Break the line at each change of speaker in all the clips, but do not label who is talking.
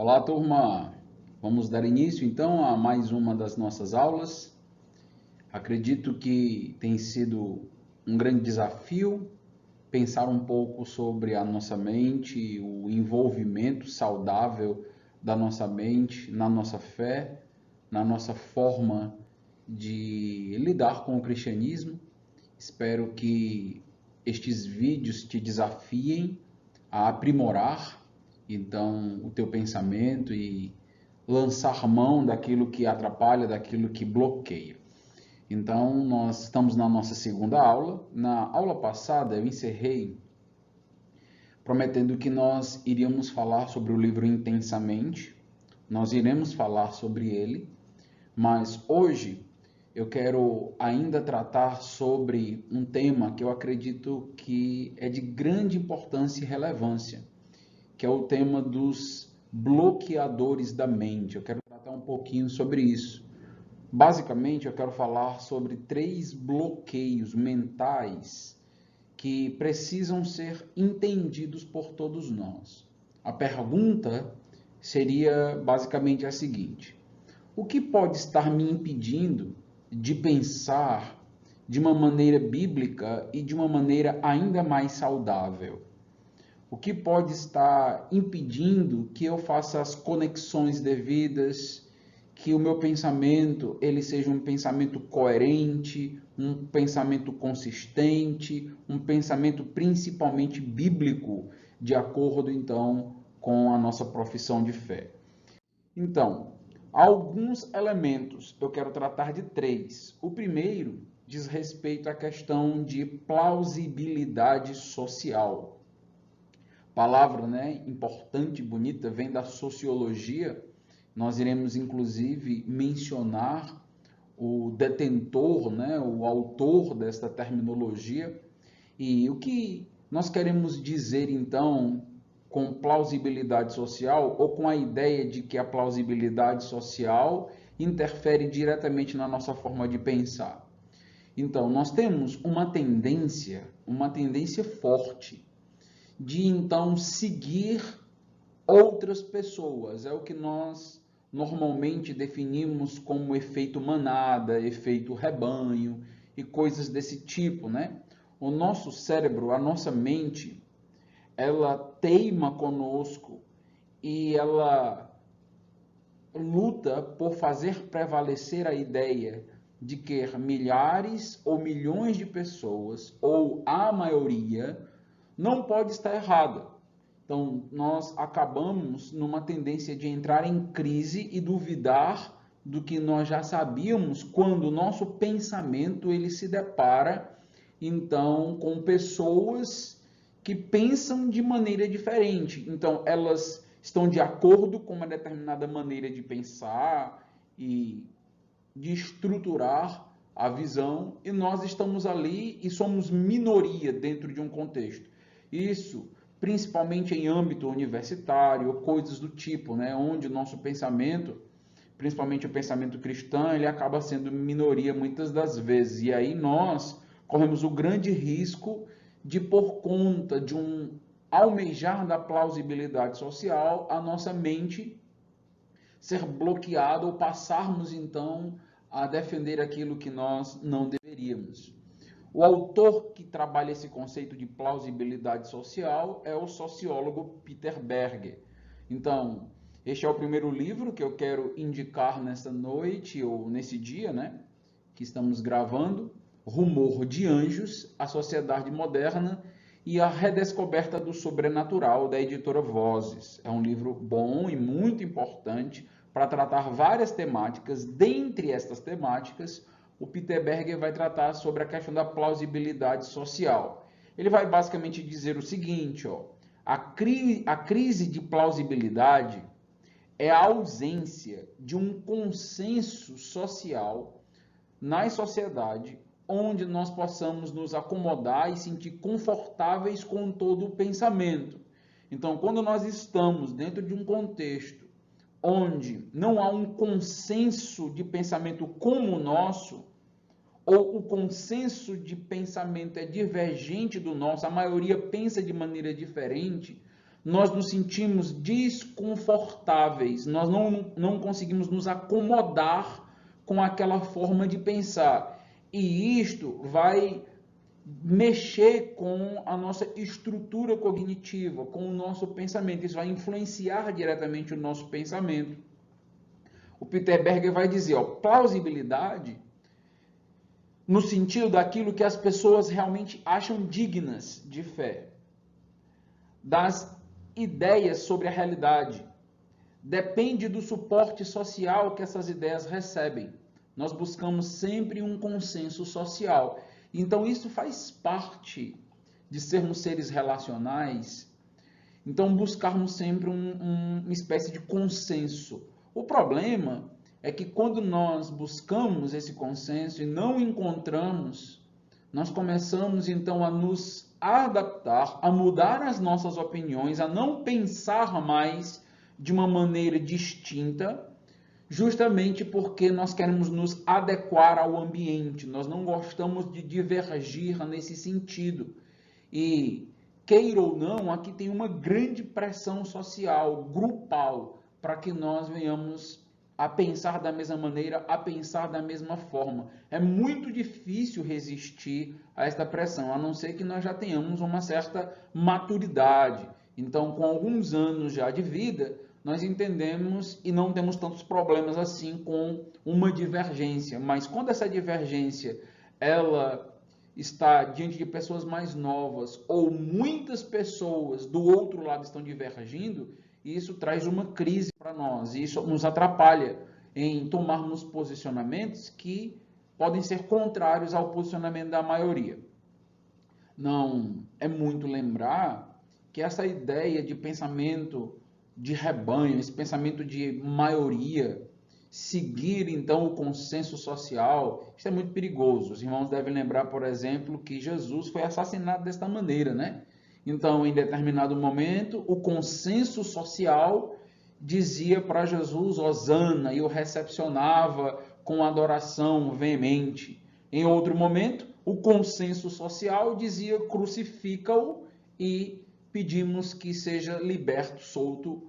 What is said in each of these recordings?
Olá, turma! Vamos dar início então a mais uma das nossas aulas. Acredito que tem sido um grande desafio pensar um pouco sobre a nossa mente, o envolvimento saudável da nossa mente, na nossa fé, na nossa forma de lidar com o cristianismo. Espero que estes vídeos te desafiem a aprimorar então o teu pensamento e lançar mão daquilo que atrapalha, daquilo que bloqueia. Então nós estamos na nossa segunda aula. Na aula passada eu encerrei prometendo que nós iríamos falar sobre o livro Intensamente. Nós iremos falar sobre ele, mas hoje eu quero ainda tratar sobre um tema que eu acredito que é de grande importância e relevância, que é o tema dos bloqueadores da mente. Eu quero tratar um pouquinho sobre isso. Basicamente, eu quero falar sobre 3 bloqueios mentais que precisam ser entendidos por todos nós. A pergunta seria basicamente a seguinte: o que pode estar me impedindo de pensar de uma maneira bíblica e de uma maneira ainda mais saudável? O que pode estar impedindo que eu faça as conexões devidas, que o meu pensamento ele seja um pensamento coerente, um pensamento consistente, um pensamento principalmente bíblico, de acordo então com a nossa profissão de fé? Então, alguns elementos, eu quero tratar de 3. O primeiro diz respeito à questão de plausibilidade social. Palavra, né, importante, bonita, vem da sociologia. Nós iremos inclusive mencionar o detentor, né, o autor desta terminologia. E o que nós queremos dizer então com plausibilidade social, ou com a ideia de que a plausibilidade social interfere diretamente na nossa forma de pensar? Então, nós temos uma tendência forte de então seguir outras pessoas. É o que nós normalmente definimos como efeito manada, efeito rebanho e coisas desse tipo, né? O nosso cérebro, a nossa mente, ela teima conosco e ela luta por fazer prevalecer a ideia de que milhares ou milhões de pessoas, ou a maioria, não pode estar errada. Então, nós acabamos numa tendência de entrar em crise e duvidar do que nós já sabíamos quando o nosso pensamento ele se depara, então, com pessoas que pensam de maneira diferente. Então, elas estão de acordo com uma determinada maneira de pensar e de estruturar a visão, e nós estamos ali e somos minoria dentro de um contexto. Isso principalmente em âmbito universitário, coisas do tipo, né, onde o nosso pensamento, principalmente o pensamento cristão, ele acaba sendo minoria muitas das vezes. E aí nós corremos o grande risco de, por conta de um almejar da plausibilidade social, a nossa mente ser bloqueada ou passarmos então a defender aquilo que nós não deveríamos. O autor que trabalha esse conceito de plausibilidade social é o sociólogo Peter Berger. Então, este é o primeiro livro que eu quero indicar nessa noite ou nesse dia, né, que estamos gravando, Rumor de Anjos, a Sociedade Moderna e a Redescoberta do Sobrenatural, da editora Vozes. É um livro bom e muito importante para tratar várias temáticas. Dentre estas temáticas, o Peter Berger vai tratar sobre a questão da plausibilidade social. Ele vai basicamente dizer o seguinte, ó, a crise de plausibilidade é a ausência de um consenso social na sociedade onde nós possamos nos acomodar e sentir confortáveis com todo o pensamento. Então, quando nós estamos dentro de um contexto onde não há um consenso de pensamento como o nosso, ou o consenso de pensamento é divergente do nosso, a maioria pensa de maneira diferente, nós nos sentimos desconfortáveis, nós não conseguimos nos acomodar com aquela forma de pensar. E isto vai mexer com a nossa estrutura cognitiva, com o nosso pensamento. Isso vai influenciar diretamente o nosso pensamento. O Peter Berger vai dizer, plausibilidade no sentido daquilo que as pessoas realmente acham dignas de fé, das ideias sobre a realidade. Depende do suporte social que essas ideias recebem. Nós buscamos sempre um consenso social. Então, isso faz parte de sermos seres relacionais. Então, buscarmos sempre uma espécie de consenso. O problema é que quando nós buscamos esse consenso e não encontramos, nós começamos então a nos adaptar, a mudar as nossas opiniões, a não pensar mais de uma maneira distinta, justamente porque nós queremos nos adequar ao ambiente, nós não gostamos de divergir nesse sentido. E, queira ou não, aqui tem uma grande pressão social, grupal, para que nós venhamos a pensar da mesma maneira, a pensar da mesma forma. É muito difícil resistir a esta pressão, a não ser que nós já tenhamos uma certa maturidade. Então, com alguns anos já de vida, nós entendemos e não temos tantos problemas assim com uma divergência. Mas quando essa divergência ela está diante de pessoas mais novas ou muitas pessoas do outro lado estão divergindo, isso traz uma crise para nós. Isso nos atrapalha em tomarmos posicionamentos que podem ser contrários ao posicionamento da maioria. Não é muito lembrar que essa ideia de pensamento de rebanho, esse pensamento de maioria, seguir então o consenso social, isso é muito perigoso. Os irmãos devem lembrar, por exemplo, que Jesus foi assassinado desta maneira, né? Então, em determinado momento, o consenso social dizia para Jesus, Hosana, e o recepcionava com adoração veemente. Em outro momento, o consenso social dizia, crucifica-o, e pedimos que seja liberto, solto,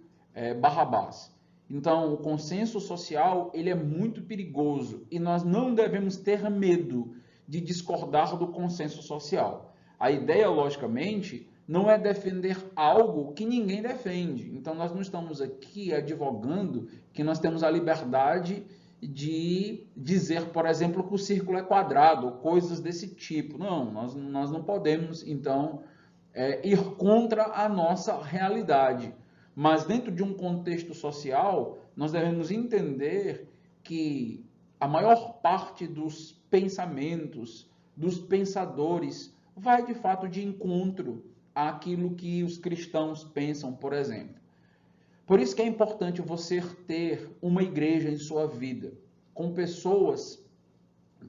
Barrabás. Então, o consenso social ele é muito perigoso e nós não devemos ter medo de discordar do consenso social. A ideia, logicamente, não é defender algo que ninguém defende. Então, nós não estamos aqui advogando que nós temos a liberdade de dizer, por exemplo, que o círculo é quadrado, ou coisas desse tipo. Não, nós não podemos, então, ir contra a nossa realidade. Mas dentro de um contexto social, nós devemos entender que a maior parte dos pensamentos, dos pensadores, vai de fato de encontro àquilo que os cristãos pensam, por exemplo. Por isso que é importante você ter uma igreja em sua vida, com pessoas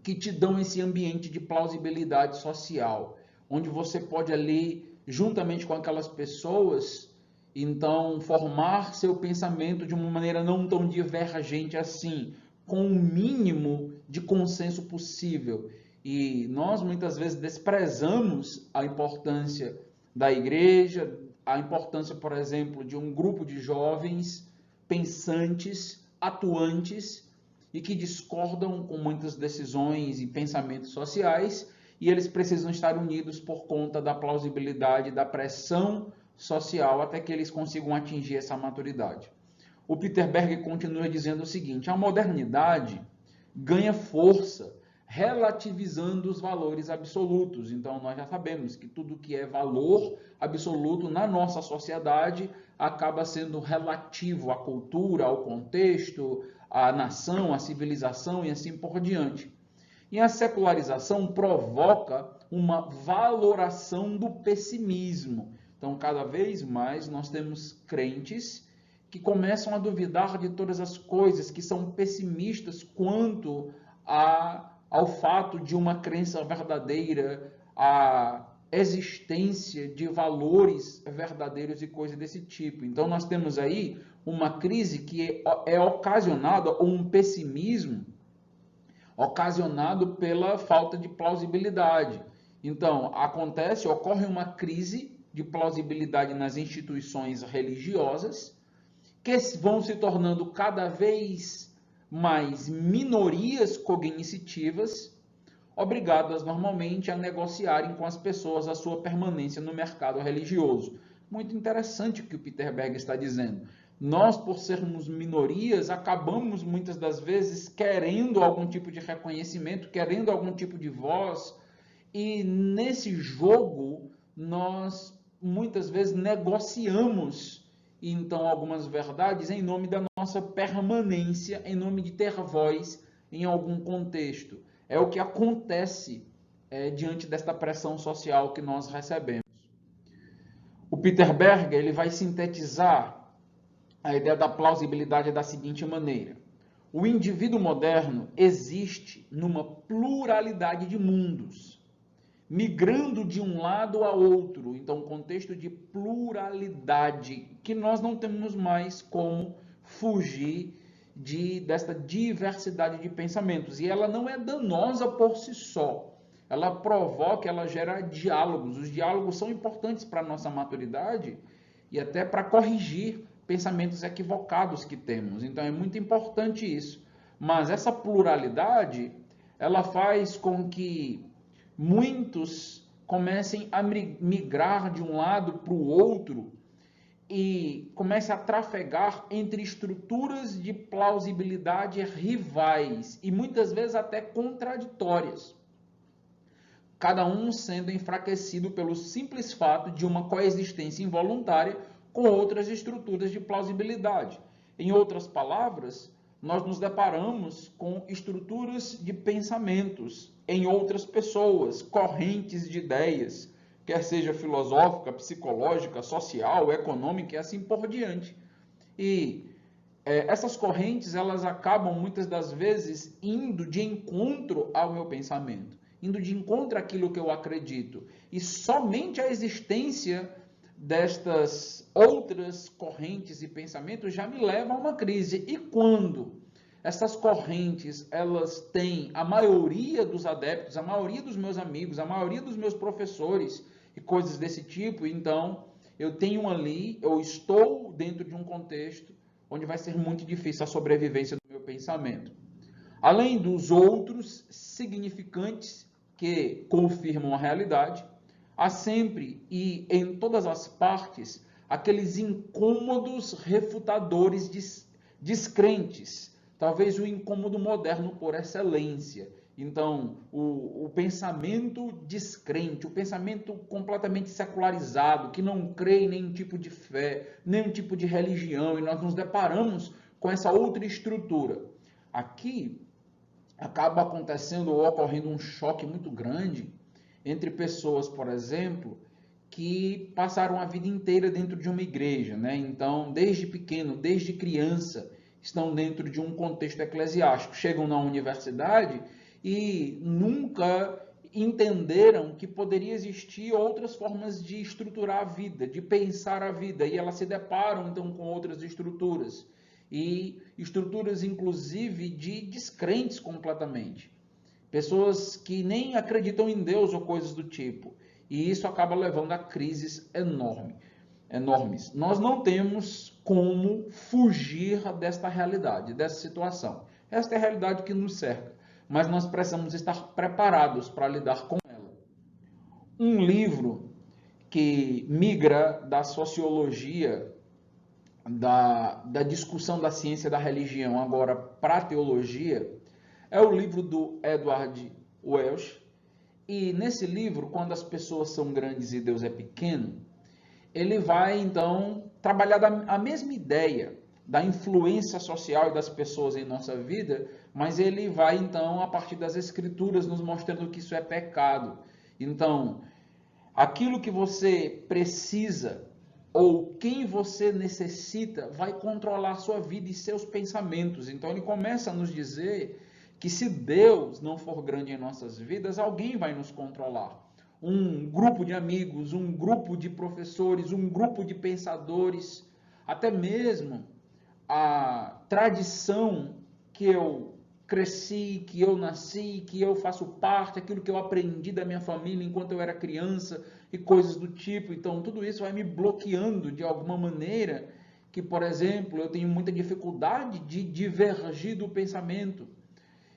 que te dão esse ambiente de plausibilidade social, onde você pode ali, juntamente com aquelas pessoas, então formar seu pensamento de uma maneira não tão divergente assim, com o mínimo de consenso possível. E nós muitas vezes desprezamos a importância da igreja, a importância, por exemplo, de um grupo de jovens pensantes, atuantes e que discordam com muitas decisões e pensamentos sociais, e eles precisam estar unidos por conta da plausibilidade, da pressão social, até que eles consigam atingir essa maturidade. O Peter Berger continua dizendo o seguinte: a modernidade ganha força relativizando os valores absolutos. Então, nós já sabemos que tudo que é valor absoluto na nossa sociedade acaba sendo relativo à cultura, ao contexto, à nação, à civilização e assim por diante. E a secularização provoca uma valoração do pessimismo. Então, cada vez mais nós temos crentes que começam a duvidar de todas as coisas, que são pessimistas quanto ao fato de uma crença verdadeira, a existência de valores verdadeiros e coisas desse tipo. Então, nós temos aí uma crise que é ocasionada, ou um pessimismo ocasionado pela falta de plausibilidade. Então, ocorre uma crise de plausibilidade nas instituições religiosas, que vão se tornando cada vez mais minorias cognitivas, obrigadas normalmente a negociarem com as pessoas a sua permanência no mercado religioso. Muito interessante o que o Peter Berg está dizendo. Nós, por sermos minorias, acabamos muitas das vezes querendo algum tipo de reconhecimento, querendo algum tipo de voz, e nesse jogo nós muitas vezes negociamos então algumas verdades em nome da nossa permanência, em nome de ter voz em algum contexto. É o que acontece diante desta pressão social que nós recebemos. O Peter Berger ele vai sintetizar a ideia da plausibilidade da seguinte maneira: o indivíduo moderno existe numa pluralidade de mundos, migrando de um lado a outro. Então, um contexto de pluralidade, que nós não temos mais como fugir desta diversidade de pensamentos. E ela não é danosa por si só. Ela provoca, ela gera diálogos. Os diálogos são importantes para a nossa maturidade e até para corrigir pensamentos equivocados que temos. Então, é muito importante isso. Mas essa pluralidade, ela faz com que muitos comecem a migrar de um lado para o outro e comecem a trafegar entre estruturas de plausibilidade rivais e muitas vezes até contraditórias, cada um sendo enfraquecido pelo simples fato de uma coexistência involuntária com outras estruturas de plausibilidade. Em outras palavras, nós nos deparamos com estruturas de pensamentos em outras pessoas, correntes de ideias, quer seja filosófica, psicológica, social, econômica e assim por diante. E essas correntes, elas acabam muitas das vezes indo de encontro ao meu pensamento, indo de encontro àquilo que eu acredito. E somente a existência destas outras correntes e pensamentos já me leva a uma crise. E quando essas correntes, elas têm a maioria dos adeptos, a maioria dos meus amigos, a maioria dos meus professores e coisas desse tipo, então eu tenho ali, eu estou dentro de um contexto onde vai ser muito difícil a sobrevivência do meu pensamento. Além dos outros significantes que confirmam a realidade, há sempre e em todas as partes aqueles incômodos refutadores descrentes, talvez o incômodo moderno por excelência. Então, o pensamento descrente, o pensamento completamente secularizado, que não crê em nenhum tipo de fé, nenhum tipo de religião, e nós nos deparamos com essa outra estrutura. Aqui acaba acontecendo ou ocorrendo um choque muito grande entre pessoas, por exemplo, que passaram a vida inteira dentro de uma igreja, né? Então, desde pequeno, desde criança, estão dentro de um contexto eclesiástico, chegam na universidade e nunca entenderam que poderia existir outras formas de estruturar a vida, de pensar a vida, e elas se deparam então com outras estruturas, e estruturas inclusive de descrentes completamente, pessoas que nem acreditam em Deus ou coisas do tipo, e isso acaba levando a crises enormes. Nós não temos como fugir desta realidade, dessa situação. Esta é a realidade que nos cerca, mas nós precisamos estar preparados para lidar com ela. Um livro que migra da sociologia, da discussão da ciência da religião agora para a teologia, é o livro do Edward Welch. E nesse livro, quando as pessoas são grandes e Deus é pequeno, ele vai então trabalhar a mesma ideia da influência social e das pessoas em nossa vida, mas ele vai então a partir das escrituras nos mostrando que isso é pecado. Então, aquilo que você precisa ou quem você necessita vai controlar sua vida e seus pensamentos. Então ele começa a nos dizer que se Deus não for grande em nossas vidas, alguém vai nos controlar. Um grupo de amigos, um grupo de professores, um grupo de pensadores, até mesmo a tradição que eu cresci, que eu nasci, que eu faço parte, aquilo que eu aprendi da minha família enquanto eu era criança e coisas do tipo. Então, tudo isso vai me bloqueando de alguma maneira que, por exemplo, eu tenho muita dificuldade de divergir do pensamento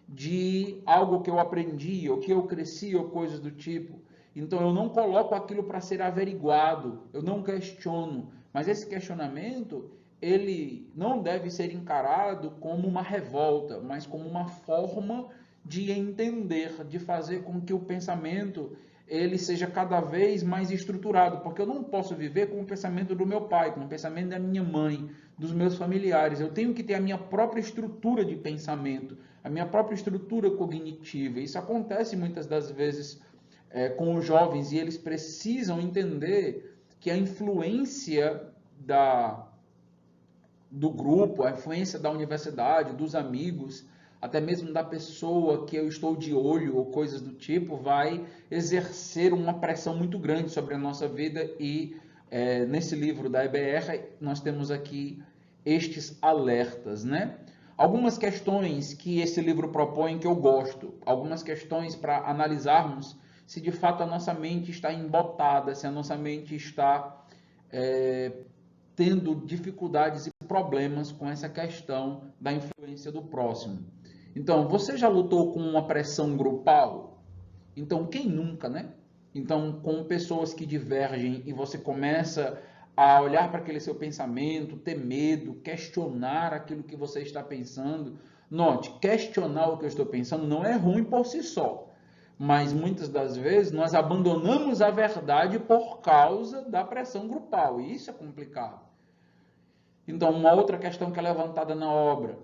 de algo que eu aprendi, ou que eu cresci, ou coisas do tipo. Então eu não coloco aquilo para ser averiguado, eu não questiono, mas esse questionamento, ele não deve ser encarado como uma revolta, mas como uma forma de entender, de fazer com que o pensamento ele seja cada vez mais estruturado, porque eu não posso viver com o pensamento do meu pai, com o pensamento da minha mãe, dos meus familiares. Eu tenho que ter a minha própria estrutura de pensamento, a minha própria estrutura cognitiva. Isso acontece muitas das vezes com os jovens e eles precisam entender que a influência do grupo, a influência da universidade, dos amigos, até mesmo da pessoa que eu estou de olho ou coisas do tipo, vai exercer uma pressão muito grande sobre a nossa vida e nesse livro da EBR nós temos aqui estes alertas, né? Algumas questões que esse livro propõe que eu gosto, algumas questões para analisarmos se de fato a nossa mente está embotada, se a nossa mente está tendo dificuldades e problemas com essa questão da influência do próximo. Então, você já lutou com uma pressão grupal? Então, quem nunca, né? Então, com pessoas que divergem e você começa a olhar para aquele seu pensamento, ter medo, questionar aquilo que você está pensando. Note, questionar o que eu estou pensando não é ruim por si só, mas muitas das vezes nós abandonamos a verdade por causa da pressão grupal, e isso é complicado. Então, uma outra questão que é levantada na obra: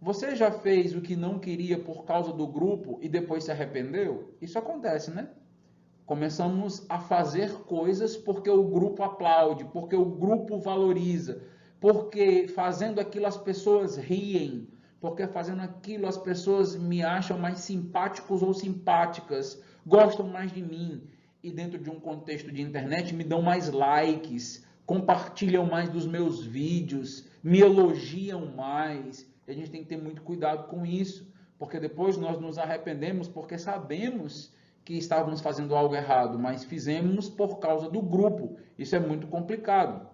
você já fez o que não queria por causa do grupo e depois se arrependeu? Isso acontece, né? Começamos a fazer coisas porque o grupo aplaude, porque o grupo valoriza, porque fazendo aquilo as pessoas riem, porque fazendo aquilo as pessoas me acham mais simpáticos ou simpáticas, gostam mais de mim. E dentro de um contexto de internet me dão mais likes, compartilham mais dos meus vídeos, me elogiam mais. E a gente tem que ter muito cuidado com isso, porque depois nós nos arrependemos porque sabemos que estávamos fazendo algo errado, mas fizemos por causa do grupo. Isso é muito complicado.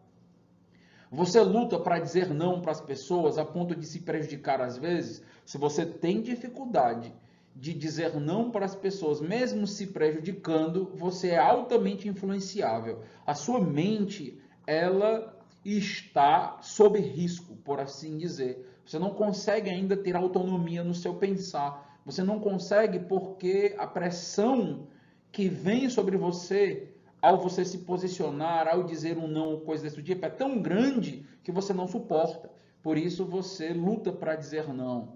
Você luta para dizer não para as pessoas a ponto de se prejudicar às vezes? Se você tem dificuldade de dizer não para as pessoas, mesmo se prejudicando, você é altamente influenciável. A sua mente, ela está sob risco, por assim dizer. Você não consegue ainda ter autonomia no seu pensar. Você não consegue porque a pressão que vem sobre você ao você se posicionar, ao dizer um não ou coisa desse tipo, é tão grande que você não suporta. Por isso você luta para dizer não.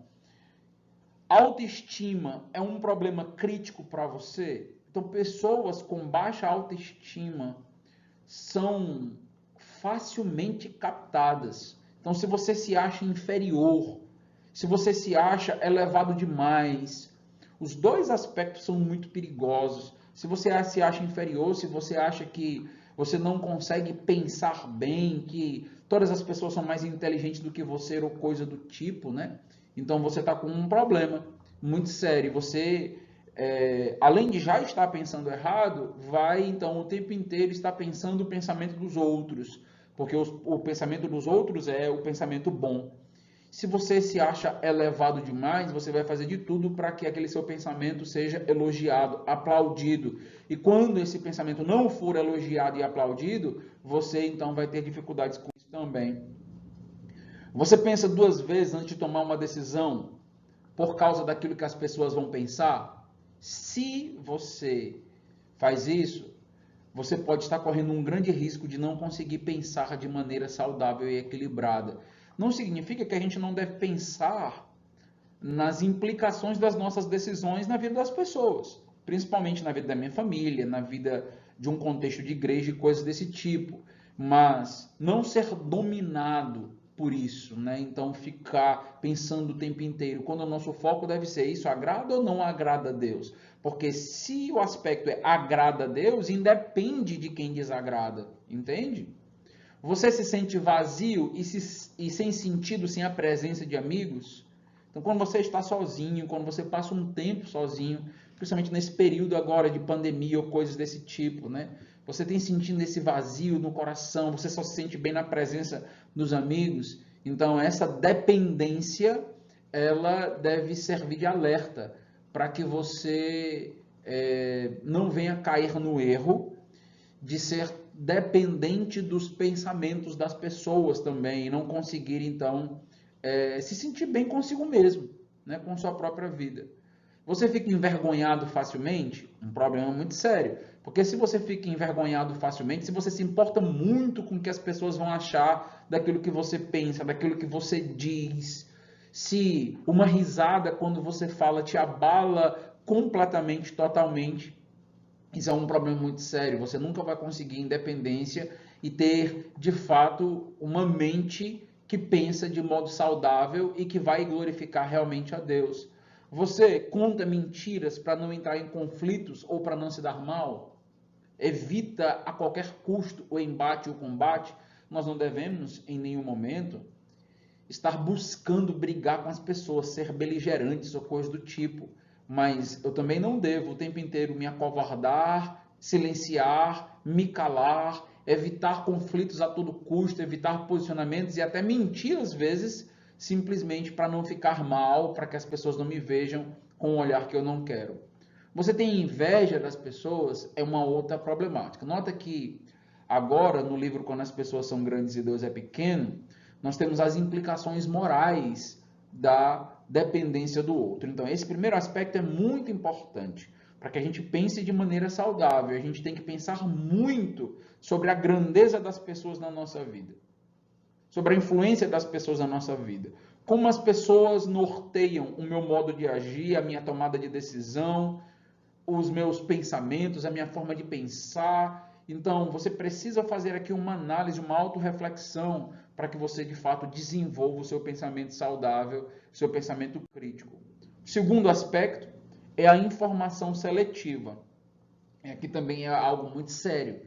Autoestima é um problema crítico para você? Então, pessoas com baixa autoestima são facilmente captadas. Então, se você se acha inferior, se você se acha elevado demais, os dois aspectos são muito perigosos. Se você se acha inferior, se você acha que você não consegue pensar bem, que todas as pessoas são mais inteligentes do que você ou coisa do tipo, né? Então você está com um problema muito sério. Você, além de já estar pensando errado, vai então o tempo inteiro estar pensando o pensamento dos outros, porque o pensamento dos outros é o pensamento bom. Se você se acha elevado demais, você vai fazer de tudo para que aquele seu pensamento seja elogiado, aplaudido. E quando esse pensamento não for elogiado e aplaudido, você então vai ter dificuldades com isso também. Você pensa duas vezes antes de tomar uma decisão por causa daquilo que as pessoas vão pensar? Se você faz isso, você pode estar correndo um grande risco de não conseguir pensar de maneira saudável e equilibrada. Não significa que a gente não deve pensar nas implicações das nossas decisões na vida das pessoas, principalmente na vida da minha família, na vida de um contexto de igreja e coisas desse tipo, mas não ser dominado por isso, né? Então ficar pensando o tempo inteiro, quando o nosso foco deve ser isso agrada ou não agrada a Deus? Porque se o aspecto é agrada a Deus, independe de quem desagrada, entende? Você se sente vazio e sem sentido sem a presença de amigos? Então, quando você está sozinho, quando você passa um tempo sozinho, principalmente nesse período agora de pandemia ou coisas desse tipo, né? Você tem sentindo esse vazio no coração, você só se sente bem na presença dos amigos. Então, essa dependência, ela deve servir de alerta para que você não venha cair no erro de ser dependente dos pensamentos das pessoas também, e não conseguir, então, se sentir bem consigo mesmo, né, com sua própria vida. Você fica envergonhado facilmente? Um problema muito sério. Porque se você fica envergonhado facilmente, se você se importa muito com o que as pessoas vão achar daquilo que você pensa, daquilo que você diz, se uma risada quando você fala te abala completamente, totalmente, isso é um problema muito sério. Você nunca vai conseguir independência e ter, de fato, uma mente que pensa de modo saudável e que vai glorificar realmente a Deus. Você conta mentiras para não entrar em conflitos ou para não se dar mal? Evita a qualquer custo o embate e o combate? Nós não devemos, em nenhum momento, estar buscando brigar com as pessoas, ser beligerantes ou coisa do tipo. Mas eu também não devo o tempo inteiro me acovardar, silenciar, me calar, evitar conflitos a todo custo, evitar posicionamentos e até mentir às vezes, simplesmente para não ficar mal, para que as pessoas não me vejam com um olhar que eu não quero. Você tem inveja das pessoas, é uma outra problemática. Nota que agora, no livro Quando as Pessoas São Grandes e Deus é Pequeno, nós temos as implicações morais da dependência do outro. Então, esse primeiro aspecto é muito importante para que a gente pense de maneira saudável. A gente tem que pensar muito sobre a grandeza das pessoas na nossa vida, sobre a influência das pessoas na nossa vida, como as pessoas norteiam o meu modo de agir, a minha tomada de decisão, os meus pensamentos, a minha forma de pensar. Então, você precisa fazer aqui uma análise, uma autorreflexão, para que você, de fato, desenvolva o seu pensamento saudável, o seu pensamento crítico. O segundo aspecto é a informação seletiva. Aqui também é algo muito sério.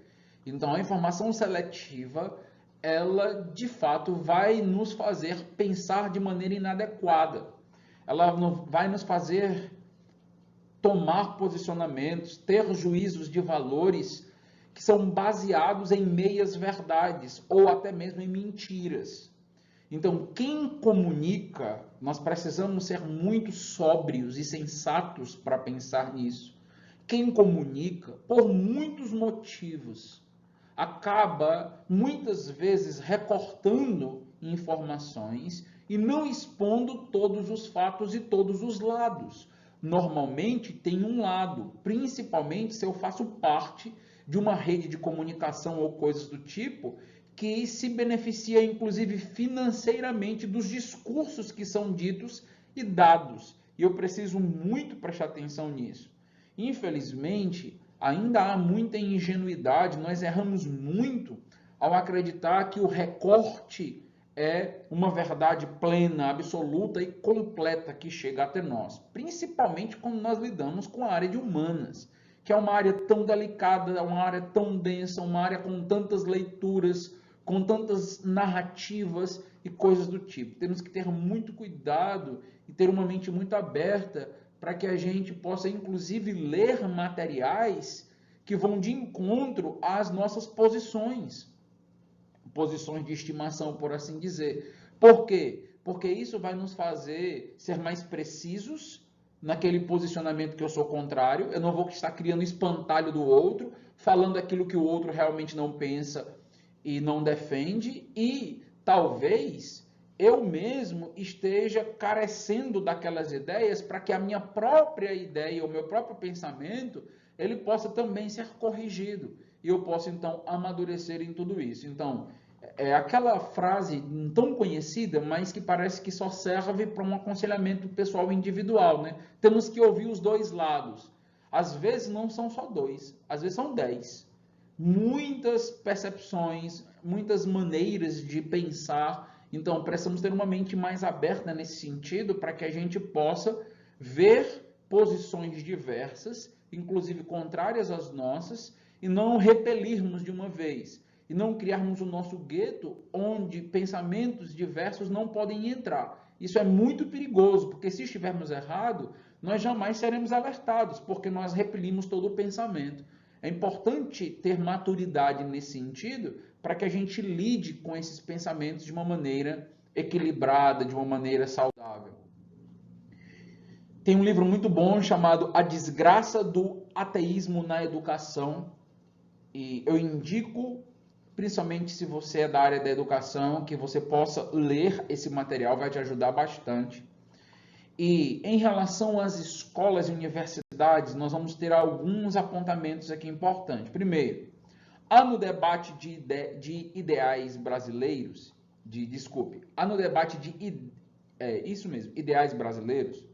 Então, a informação seletiva, ela, de fato, vai nos fazer pensar de maneira inadequada. Ela vai nos fazer tomar posicionamentos, ter juízos de valores que são baseados em meias verdades ou até mesmo em mentiras. Então, quem comunica, nós precisamos ser muito sóbrios e sensatos para pensar nisso. Quem comunica, por muitos motivos, acaba muitas vezes recortando informações e não expondo todos os fatos e todos os lados. Normalmente tem um lado, principalmente se eu faço parte de uma rede de comunicação ou coisas do tipo, que se beneficia inclusive financeiramente dos discursos que são ditos e dados. E eu preciso muito prestar atenção nisso. Infelizmente, ainda há muita ingenuidade, nós erramos muito ao acreditar que o recorte é uma verdade plena, absoluta e completa que chega até nós, principalmente quando nós lidamos com a área de humanas, que é uma área tão delicada, uma área tão densa, uma área com tantas leituras, com tantas narrativas e coisas do tipo. Temos que ter muito cuidado e ter uma mente muito aberta para que a gente possa, inclusive, ler materiais que vão de encontro às nossas posições de estimação, por assim dizer. Por quê? Porque isso vai nos fazer ser mais precisos naquele posicionamento que eu sou contrário. Eu não vou estar criando espantalho do outro, falando aquilo que o outro realmente não pensa e não defende, e talvez eu mesmo esteja carecendo daquelas ideias para que a minha própria ideia, o meu próprio pensamento, ele possa também ser corrigido e eu possa então amadurecer em tudo isso. Então, é aquela frase tão conhecida, mas que parece que só serve para um aconselhamento pessoal individual, né? Temos que ouvir os dois lados. Às vezes não são só dois, às vezes são 10. Muitas percepções, muitas maneiras de pensar. Então, precisamos ter uma mente mais aberta nesse sentido para que a gente possa ver posições diversas, inclusive contrárias às nossas, e não repelirmos de uma vez. e não criarmos o nosso gueto onde pensamentos diversos não podem entrar. Isso é muito perigoso, porque se estivermos errados, nós jamais seremos alertados, porque nós repelimos todo o pensamento. É importante ter maturidade nesse sentido, para que a gente lide com esses pensamentos de uma maneira equilibrada, de uma maneira saudável. Tem um livro muito bom chamado A Desgraça do Ateísmo na Educação, e eu indico, principalmente se você é da área da educação, que você possa ler esse material, vai te ajudar bastante. E em relação às escolas e universidades, nós vamos ter alguns apontamentos aqui importantes. Primeiro, há no debate de ideais brasileiros, há no debate de ideais brasileiros,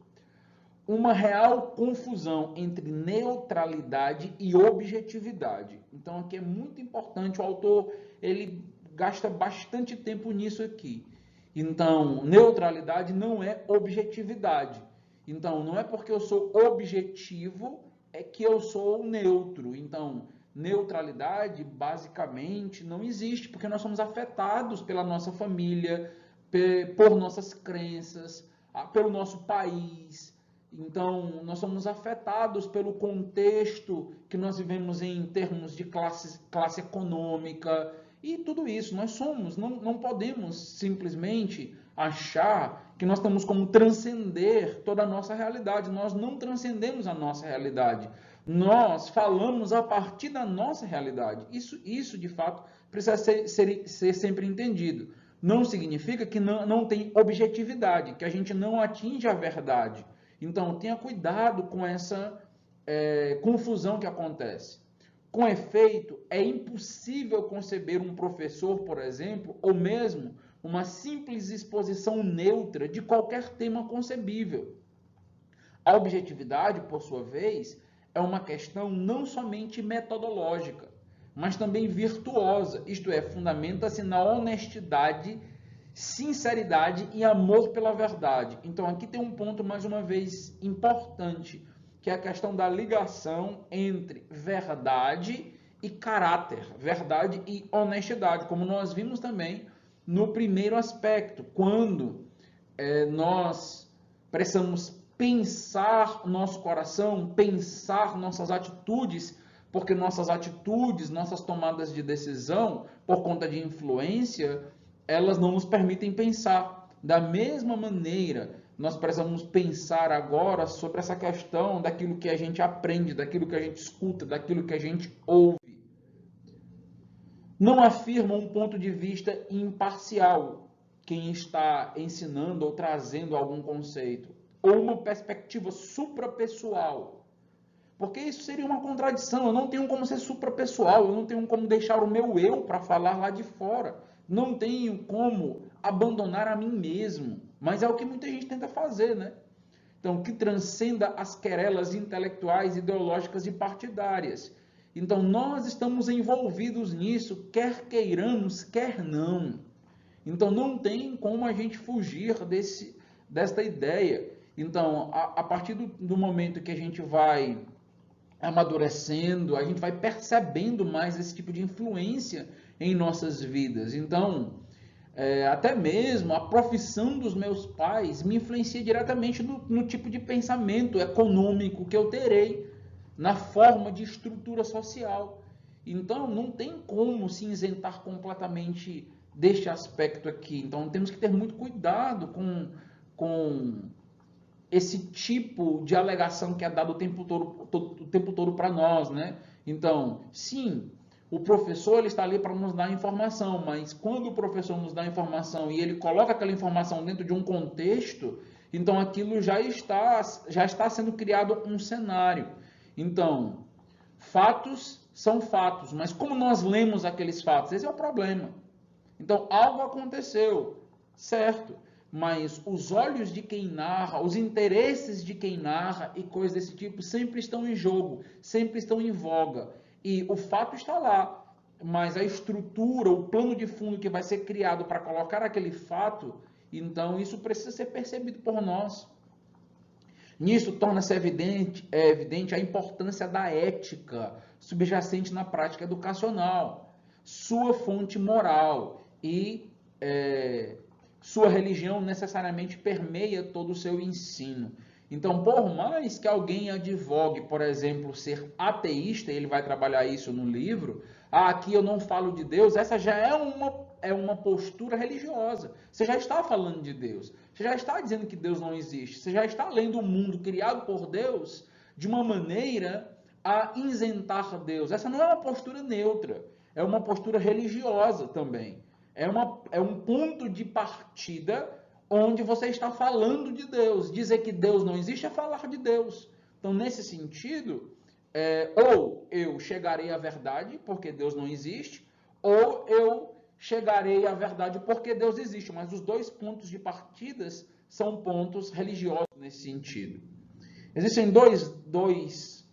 uma real confusão entre neutralidade e objetividade. Então aqui é muito importante, o autor ele gasta bastante tempo nisso aqui. Então, neutralidade não é objetividade. Então, não é porque eu sou objetivo é que eu sou neutro. Então, neutralidade basicamente não existe, porque nós somos afetados pela nossa família, por nossas crenças, pelo nosso país. Então, nós somos afetados pelo contexto que nós vivemos em termos de classe econômica e tudo isso. Nós somos, não podemos simplesmente achar que nós temos como transcender toda a nossa realidade. Nós não transcendemos a nossa realidade. Nós falamos a partir da nossa realidade. Isso de fato, precisa ser sempre entendido. Não significa que não tem objetividade, que a gente não atinge a verdade. Então, tenha cuidado com essa confusão que acontece. Com efeito, é impossível conceber um professor, por exemplo, ou mesmo uma simples exposição neutra de qualquer tema concebível. A objetividade, por sua vez, é uma questão não somente metodológica, mas também virtuosa, isto é, fundamenta-se na honestidade, sinceridade e amor pela verdade. Então aqui tem um ponto, mais uma vez, importante, que é a questão da ligação entre verdade e caráter, verdade e honestidade, como nós vimos também no primeiro aspecto, quando nós precisamos pensar nosso coração, pensar nossas atitudes, porque nossas atitudes, nossas tomadas de decisão, por conta de influência, elas não nos permitem pensar. Da mesma maneira, nós precisamos pensar agora sobre essa questão daquilo que a gente aprende, daquilo que a gente escuta, daquilo que a gente ouve. Não afirma um ponto de vista imparcial quem está ensinando ou trazendo algum conceito, ou uma perspectiva suprapessoal. Porque isso seria uma contradição. Eu não tenho como ser suprapessoal, eu não tenho como deixar o meu eu para falar lá de fora. Não tenho como abandonar a mim mesmo. Mas é o que muita gente tenta fazer, né? Então, que transcenda as querelas intelectuais, ideológicas e partidárias. Então, nós estamos envolvidos nisso, quer queiramos, quer não. Então, não tem como a gente fugir desta ideia. Então, a partir do momento que a gente vai amadurecendo, a gente vai percebendo mais esse tipo de influência em nossas vidas. Então, até mesmo a profissão dos meus pais me influencia diretamente no tipo de pensamento econômico que eu terei, na forma de estrutura social. Então, não tem como se isentar completamente deste aspecto aqui. Então, temos que ter muito cuidado com esse tipo de alegação que é dado o tempo todo para nós, né? Então, sim, o professor ele está ali para nos dar informação, mas quando o professor nos dá informação e ele coloca aquela informação dentro de um contexto, então aquilo já está sendo criado um cenário. Então, fatos são fatos, mas como nós lemos aqueles fatos? Esse é o problema. Então, algo aconteceu, certo? Mas os olhos de quem narra, os interesses de quem narra e coisas desse tipo sempre estão em jogo, sempre estão em voga. E o fato está lá, mas a estrutura, o plano de fundo que vai ser criado para colocar aquele fato, então isso precisa ser percebido por nós. Nisso torna-se evidente a importância da ética subjacente na prática educacional. sua fonte moral e sua religião necessariamente permeia todo o seu ensino. Então, por mais que alguém advogue, por exemplo, ser ateísta, ele vai trabalhar isso no livro, aqui eu não falo de Deus, essa já é uma postura religiosa. Você já está falando de Deus, você já está dizendo que Deus não existe, você já está lendo o mundo criado por Deus de uma maneira a isentar Deus. Essa não é uma postura neutra, é uma postura religiosa também. É um ponto de partida onde você está falando de Deus. Dizer que Deus não existe é falar de Deus. Então, nesse sentido, ou eu chegarei à verdade porque Deus não existe, ou eu chegarei à verdade porque Deus existe. Mas os dois pontos de partidas são pontos religiosos nesse sentido. Existem dois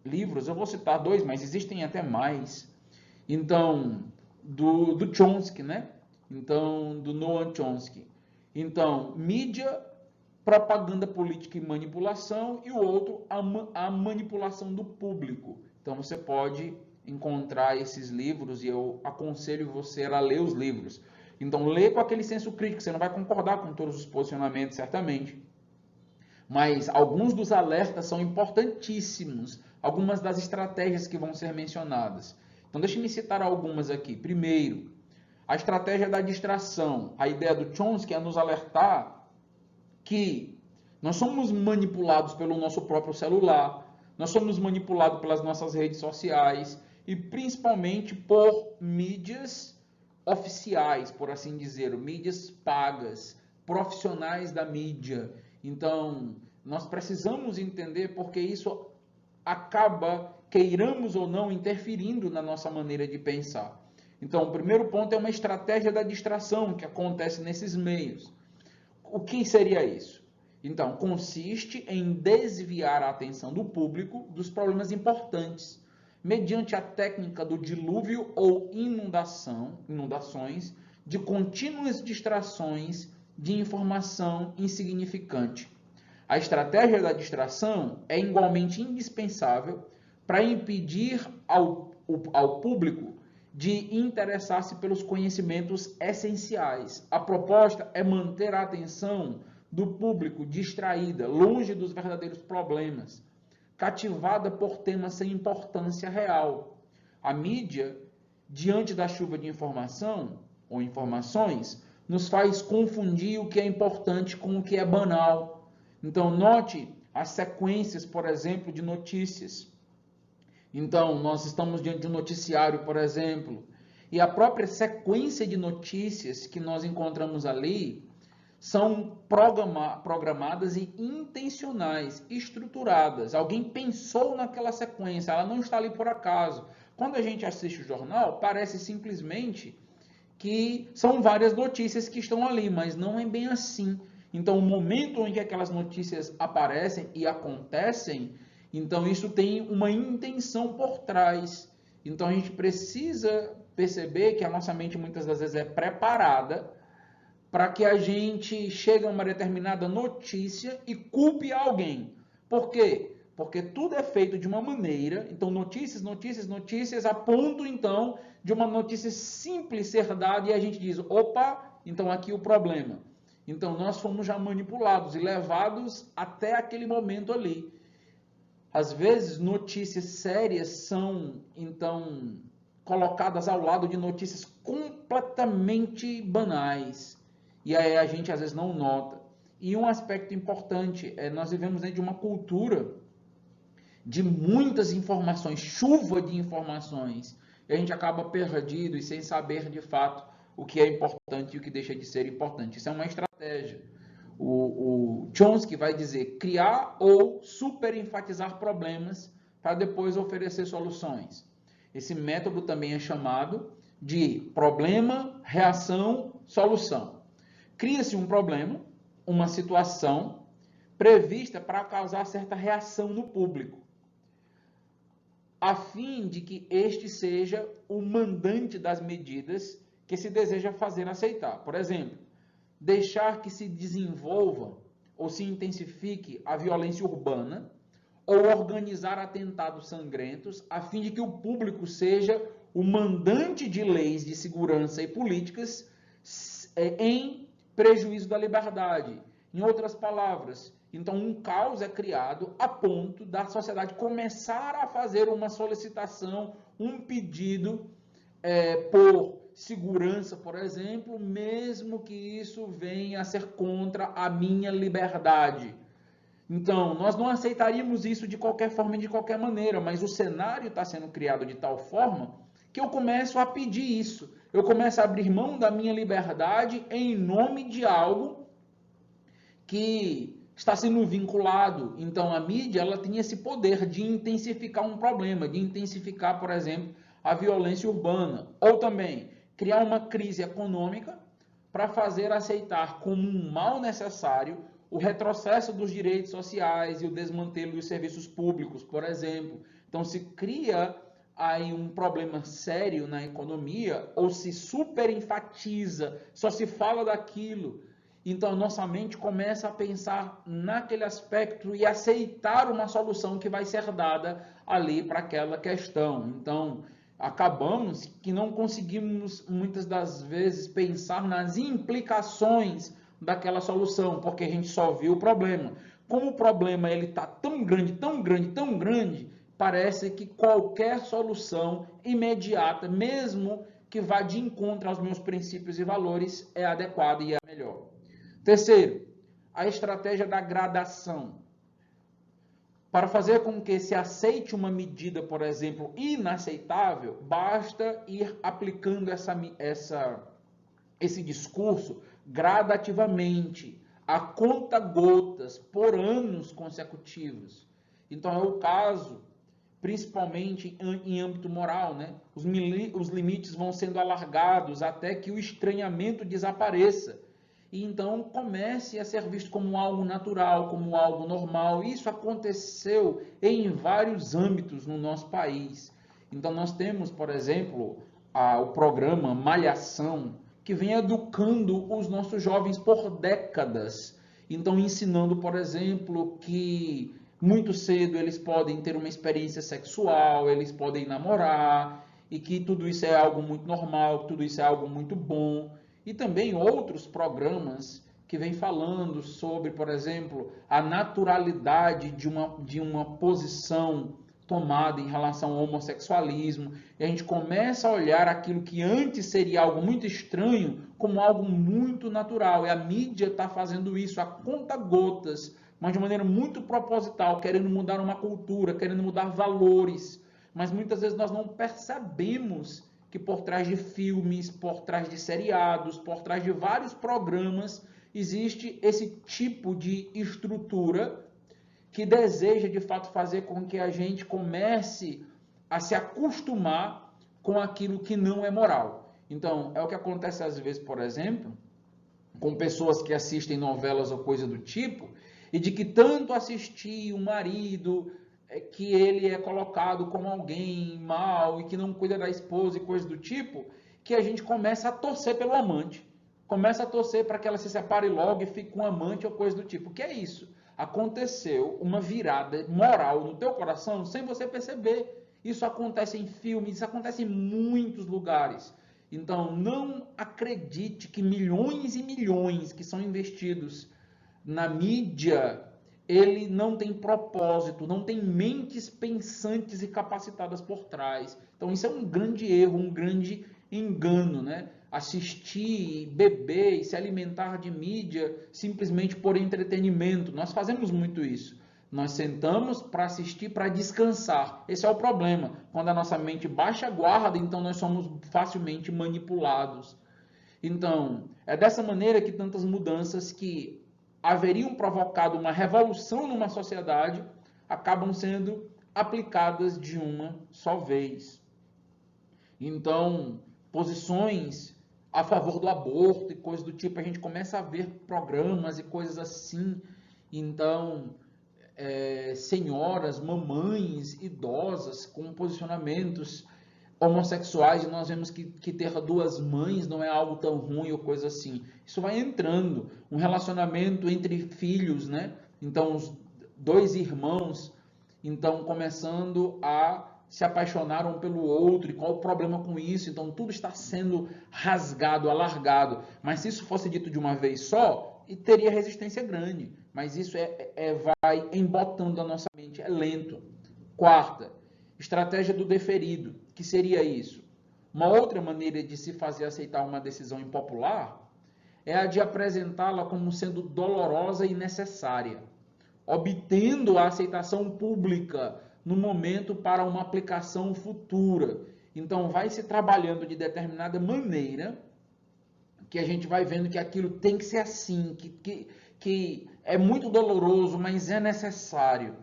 livros, eu vou citar dois, mas existem até mais. Então, do Chomsky, né? Então, do Noam Chomsky. Então, mídia, propaganda política e manipulação, e o outro, a manipulação do público. Então, você pode encontrar esses livros e eu aconselho você a ler os livros. Então, lê com aquele senso crítico, você não vai concordar com todos os posicionamentos, certamente. Mas alguns dos alertas são importantíssimos, algumas das estratégias que vão ser mencionadas. Então, deixe-me citar algumas aqui. Primeiro, a estratégia da distração. A ideia do Chomsky é nos alertar que nós somos manipulados pelo nosso próprio celular, nós somos manipulados pelas nossas redes sociais e principalmente por mídias oficiais, por assim dizer, mídias pagas, profissionais da mídia. Então, nós precisamos entender porque isso acaba, queiramos ou não, interferindo na nossa maneira de pensar. Então, o primeiro ponto é uma estratégia da distração que acontece nesses meios. O que seria isso? Então, consiste em desviar a atenção do público dos problemas importantes, mediante a técnica do dilúvio ou inundações, de contínuas distrações de informação insignificante. A estratégia da distração é igualmente indispensável para impedir ao público de interessar-se pelos conhecimentos essenciais. A proposta é manter a atenção do público distraída, longe dos verdadeiros problemas, cativada por temas sem importância real. A mídia, diante da chuva de informação ou informações, nos faz confundir o que é importante com o que é banal. Então, note as sequências, por exemplo, de notícias. Então, nós estamos diante de um noticiário, por exemplo, e a própria sequência de notícias que nós encontramos ali são programadas e intencionais, estruturadas. Alguém pensou naquela sequência, ela não está ali por acaso. Quando a gente assiste o jornal, parece simplesmente que são várias notícias que estão ali, mas não é bem assim. Então, o momento em que aquelas notícias aparecem e acontecem, então isso tem uma intenção por trás. Então, a gente precisa perceber que a nossa mente muitas das vezes é preparada para que a gente chegue a uma determinada notícia e culpe alguém. Por quê? Porque tudo é feito de uma maneira, então notícias, notícias, notícias, a ponto então de uma notícia simples ser dada e a gente diz, opa, então aqui o problema. Então nós fomos já manipulados e levados até aquele momento ali. Às vezes notícias sérias são então colocadas ao lado de notícias completamente banais. E aí a gente às vezes não nota. E um aspecto importante é nós vivemos dentro de uma cultura de muitas informações, chuva de informações, e a gente acaba perdido e sem saber de fato o que é importante e o que deixa de ser importante. Isso é uma estratégia. O Chomsky vai dizer criar ou superenfatizar problemas para depois oferecer soluções. Esse método também é chamado de problema, reação, solução. Cria-se um problema, uma situação prevista para causar certa reação no público, a fim de que este seja o mandante das medidas que se deseja fazer aceitar. Por exemplo, deixar que se desenvolva ou se intensifique a violência urbana ou organizar atentados sangrentos a fim de que o público seja o mandante de leis de segurança e políticas em prejuízo da liberdade. Em outras palavras, então um caos é criado a ponto da sociedade começar a fazer uma solicitação, um pedido por segurança, por exemplo, mesmo que isso venha a ser contra a minha liberdade. Então, nós não aceitaríamos isso de qualquer forma e de qualquer maneira, mas o cenário está sendo criado de tal forma que eu começo a pedir isso. Eu começo a abrir mão da minha liberdade em nome de algo que está sendo vinculado. Então, a mídia ela tem esse poder de intensificar um problema, de intensificar, por exemplo, a violência urbana. Ou também criar uma crise econômica para fazer aceitar como um mal necessário o retrocesso dos direitos sociais e o desmantelo dos serviços públicos, por exemplo. Então, se cria aí um problema sério na economia, ou se superenfatiza, só se fala daquilo. Então, nossa mente começa a pensar naquele aspecto e aceitar uma solução que vai ser dada ali para aquela questão. Então, acabamos que não conseguimos, muitas das vezes, pensar nas implicações daquela solução, porque a gente só viu o problema. Como o problema está tão grande, tão grande, tão grande, parece que qualquer solução imediata, mesmo que vá de encontro aos meus princípios e valores, é adequada e é a melhor. Terceiro, a estratégia da gradação. Para fazer com que se aceite uma medida, por exemplo, inaceitável, basta ir aplicando esse discurso gradativamente, a conta-gotas, por anos consecutivos. Então, é o caso, principalmente em âmbito moral, né? Os limites vão sendo alargados até que o estranhamento desapareça. E então comece a ser visto como algo natural, como algo normal. Isso aconteceu em vários âmbitos no nosso país. Então nós temos, por exemplo, o programa Malhação, que vem educando os nossos jovens por décadas. Então ensinando, por exemplo, que muito cedo eles podem ter uma experiência sexual, eles podem namorar, e que tudo isso é algo muito normal, que tudo isso é algo muito bom. E também outros programas que vêm falando sobre, por exemplo, a naturalidade de uma posição tomada em relação ao homossexualismo. E a gente começa a olhar aquilo que antes seria algo muito estranho como algo muito natural. E a mídia está fazendo isso a conta-gotas, mas de maneira muito proposital, querendo mudar uma cultura, querendo mudar valores. Mas muitas vezes nós não percebemos que por trás de filmes, por trás de seriados, por trás de vários programas, existe esse tipo de estrutura que deseja, de fato, fazer com que a gente comece a se acostumar com aquilo que não é moral. Então, é o que acontece às vezes, por exemplo, com pessoas que assistem novelas ou coisa do tipo, e de que tanto assistir o marido, que ele é colocado como alguém mal e que não cuida da esposa e coisa do tipo, que a gente começa a torcer pelo amante, começa a torcer para que ela se separe logo e fique com um amante ou coisa do tipo. O que é isso? Aconteceu uma virada moral no teu coração sem você perceber. Isso acontece em filmes, isso acontece em muitos lugares. Então, não acredite que milhões e milhões que são investidos na mídia, ele não tem propósito, não tem mentes pensantes e capacitadas por trás. Então isso é um grande erro, um grande engano, né? Assistir, beber e se alimentar de mídia simplesmente por entretenimento. Nós fazemos muito isso. Nós sentamos para assistir, para descansar. Esse é o problema. Quando a nossa mente baixa a guarda, então nós somos facilmente manipulados. Então, é dessa maneira que tantas mudanças que haveriam provocado uma revolução numa sociedade acabam sendo aplicadas de uma só vez. Então, posições a favor do aborto e coisas do tipo, a gente começa a ver programas e coisas assim. Então, senhoras, mamães, idosas com posicionamentos homossexuais, e nós vemos que ter duas mães não é algo tão ruim ou coisa assim. Isso vai entrando. Um relacionamento entre filhos, né? Então, os dois irmãos, então, começando a se apaixonaram pelo outro e qual o problema com isso. Então tudo está sendo rasgado, alargado. Mas se isso fosse dito de uma vez só, teria resistência grande. Mas isso vai embotando a nossa mente, é lento. Quarta, estratégia do deferido. Que seria isso? Uma outra maneira de se fazer aceitar uma decisão impopular é a de apresentá-la como sendo dolorosa e necessária, obtendo a aceitação pública no momento para uma aplicação futura. Então, vai se trabalhando de determinada maneira que a gente vai vendo que aquilo tem que ser assim, que é muito doloroso, mas é necessário.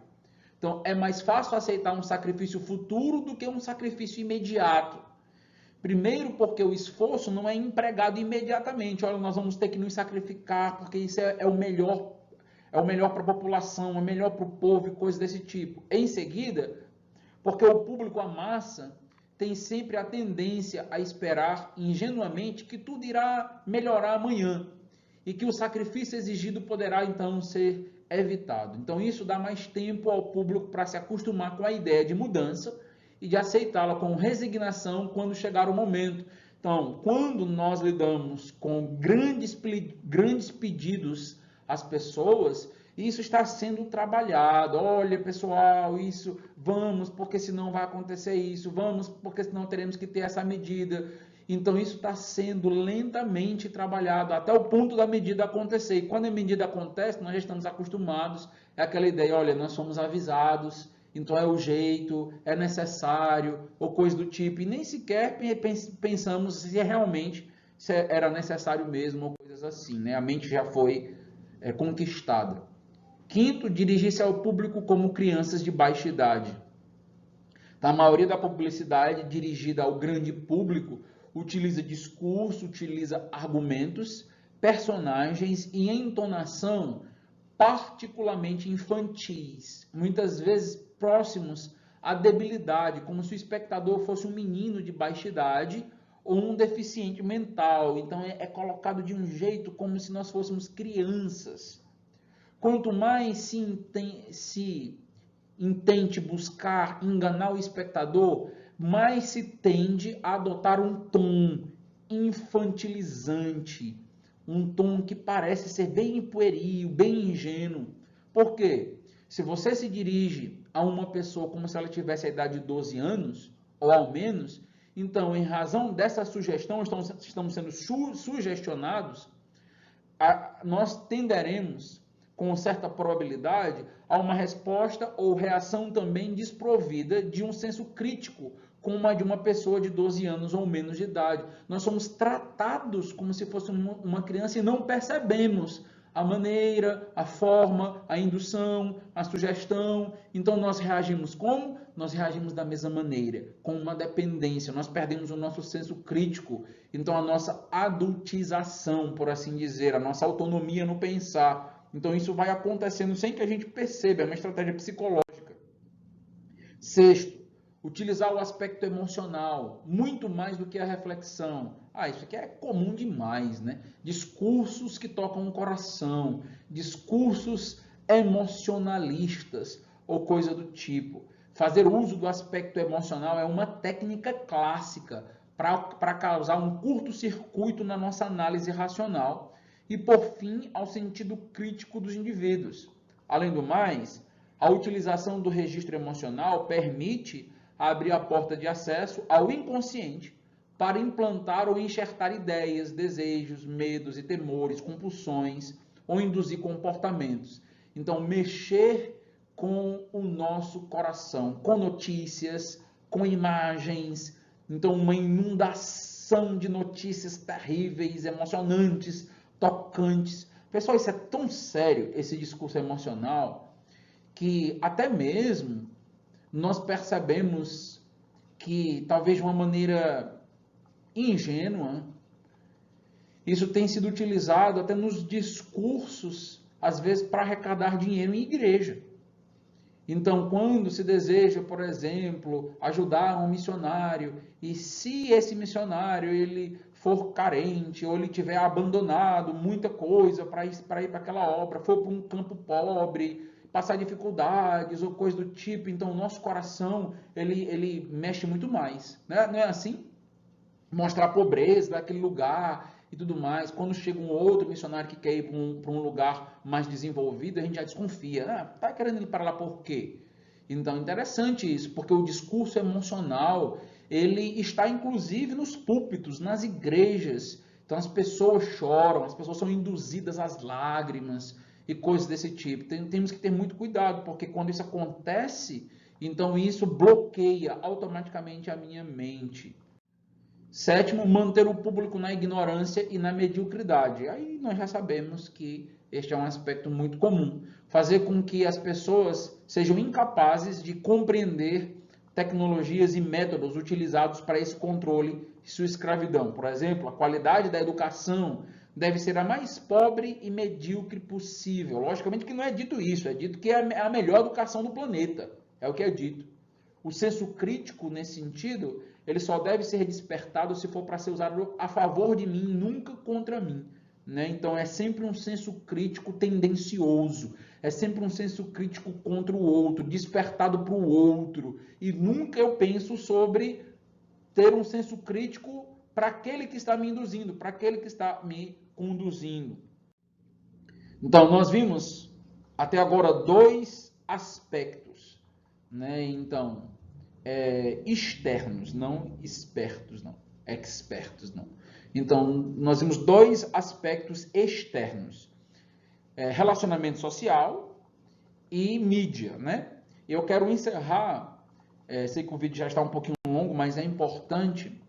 Então, é mais fácil aceitar um sacrifício futuro do que um sacrifício imediato. Primeiro, porque o esforço não é empregado imediatamente. Olha, nós vamos ter que nos sacrificar, porque isso é o melhor para a população, é melhor para o povo e coisas desse tipo. Em seguida, porque o público, a massa, tem sempre a tendência a esperar ingenuamente que tudo irá melhorar amanhã e que o sacrifício exigido poderá então ser evitado. Então isso dá mais tempo ao público para se acostumar com a ideia de mudança e de aceitá-la com resignação quando chegar o momento. Então, quando nós lidamos com grandes pedidos às pessoas, isso está sendo trabalhado. Olha, pessoal, isso, vamos, porque senão vai acontecer isso, vamos, porque senão teremos que ter essa medida. Então, isso está sendo lentamente trabalhado até o ponto da medida acontecer. E quando a medida acontece, nós já estamos acostumados. É aquela ideia, olha, nós somos avisados, então é o jeito, é necessário, ou coisa do tipo. E nem sequer pensamos se realmente era necessário mesmo, ou coisas assim, né? A mente já foi conquistada. Quinto, dirigir-se ao público como crianças de baixa idade. Então, a maioria da publicidade dirigida ao grande público utiliza discurso, utiliza argumentos, personagens e entonação particularmente infantis, muitas vezes próximos à debilidade, como se o espectador fosse um menino de baixa idade ou um deficiente mental. Então é colocado de um jeito como se nós fôssemos crianças. Quanto mais se intente buscar enganar o espectador, mais se tende a adotar um tom infantilizante, um tom que parece ser bem pueril, bem ingênuo. Por quê? Se você se dirige a uma pessoa como se ela tivesse a idade de 12 anos, ou ao menos, então, em razão dessa sugestão, estamos sendo sugestionados, nós tenderemos, com certa probabilidade, a uma resposta ou reação também desprovida de um senso crítico, como a de uma pessoa de 12 anos ou menos de idade. Nós somos tratados como se fosse uma criança e não percebemos a maneira, a forma, a indução, a sugestão. Então nós reagimos como? Nós reagimos da mesma maneira, com uma dependência. Nós perdemos o nosso senso crítico. Então a nossa adultização, por assim dizer, a nossa autonomia no pensar. Então isso vai acontecendo sem que a gente perceba, é uma estratégia psicológica. Sexto, utilizar o aspecto emocional, muito mais do que a reflexão. Isso aqui é comum demais, né? Discursos que tocam o coração, discursos emocionalistas ou coisa do tipo. Fazer uso do aspecto emocional é uma técnica clássica para causar um curto-circuito na nossa análise racional e, por fim, ao sentido crítico dos indivíduos. Além do mais, a utilização do registro emocional permite abrir a porta de acesso ao inconsciente para implantar ou enxertar ideias, desejos, medos e temores, compulsões ou induzir comportamentos. Então, mexer com o nosso coração, com notícias, com imagens. Então, uma inundação de notícias terríveis, emocionantes, tocantes. Pessoal, isso é tão sério, esse discurso emocional, que até mesmo nós percebemos que, talvez de uma maneira ingênua, isso tem sido utilizado até nos discursos, às vezes, para arrecadar dinheiro em igreja. Então, quando se deseja, por exemplo, ajudar um missionário, e se esse missionário ele for carente, ou ele tiver abandonado muita coisa para ir para aquela obra, for para um campo pobre, passar dificuldades ou coisa do tipo, então o nosso coração, ele mexe muito mais, né? Não é assim? Mostrar a pobreza daquele lugar e tudo mais. Quando chega um outro missionário que quer ir para um lugar mais desenvolvido, a gente já desconfia. Ah, tá querendo ir para lá por quê? Então, interessante isso, porque o discurso emocional, ele está inclusive nos púlpitos, nas igrejas. Então, as pessoas choram, as pessoas são induzidas às lágrimas e coisas desse tipo. Temos que ter muito cuidado, porque quando isso acontece, então isso bloqueia automaticamente a minha mente. Sétimo, manter o público na ignorância e na mediocridade. Aí nós já sabemos que este é um aspecto muito comum. Fazer com que as pessoas sejam incapazes de compreender tecnologias e métodos utilizados para esse controle e sua escravidão. Por exemplo, a qualidade da educação deve ser a mais pobre e medíocre possível. Logicamente que não é dito isso, é dito que é a melhor educação do planeta. É o que é dito. O senso crítico, nesse sentido, ele só deve ser despertado se for para ser usado a favor de mim, nunca contra mim. Né? Então, é sempre um senso crítico tendencioso, é sempre um senso crítico contra o outro, despertado para o outro. E nunca eu penso sobre ter um senso crítico para aquele que está me induzindo, para aquele que está me conduzindo. Então, nós vimos até agora dois aspectos, né? Então, externos, não espertos, não, expertos, não. Então, nós vimos dois aspectos externos, relacionamento social e mídia, né? Eu quero encerrar, sei que o vídeo já está um pouquinho longo, mas é importante,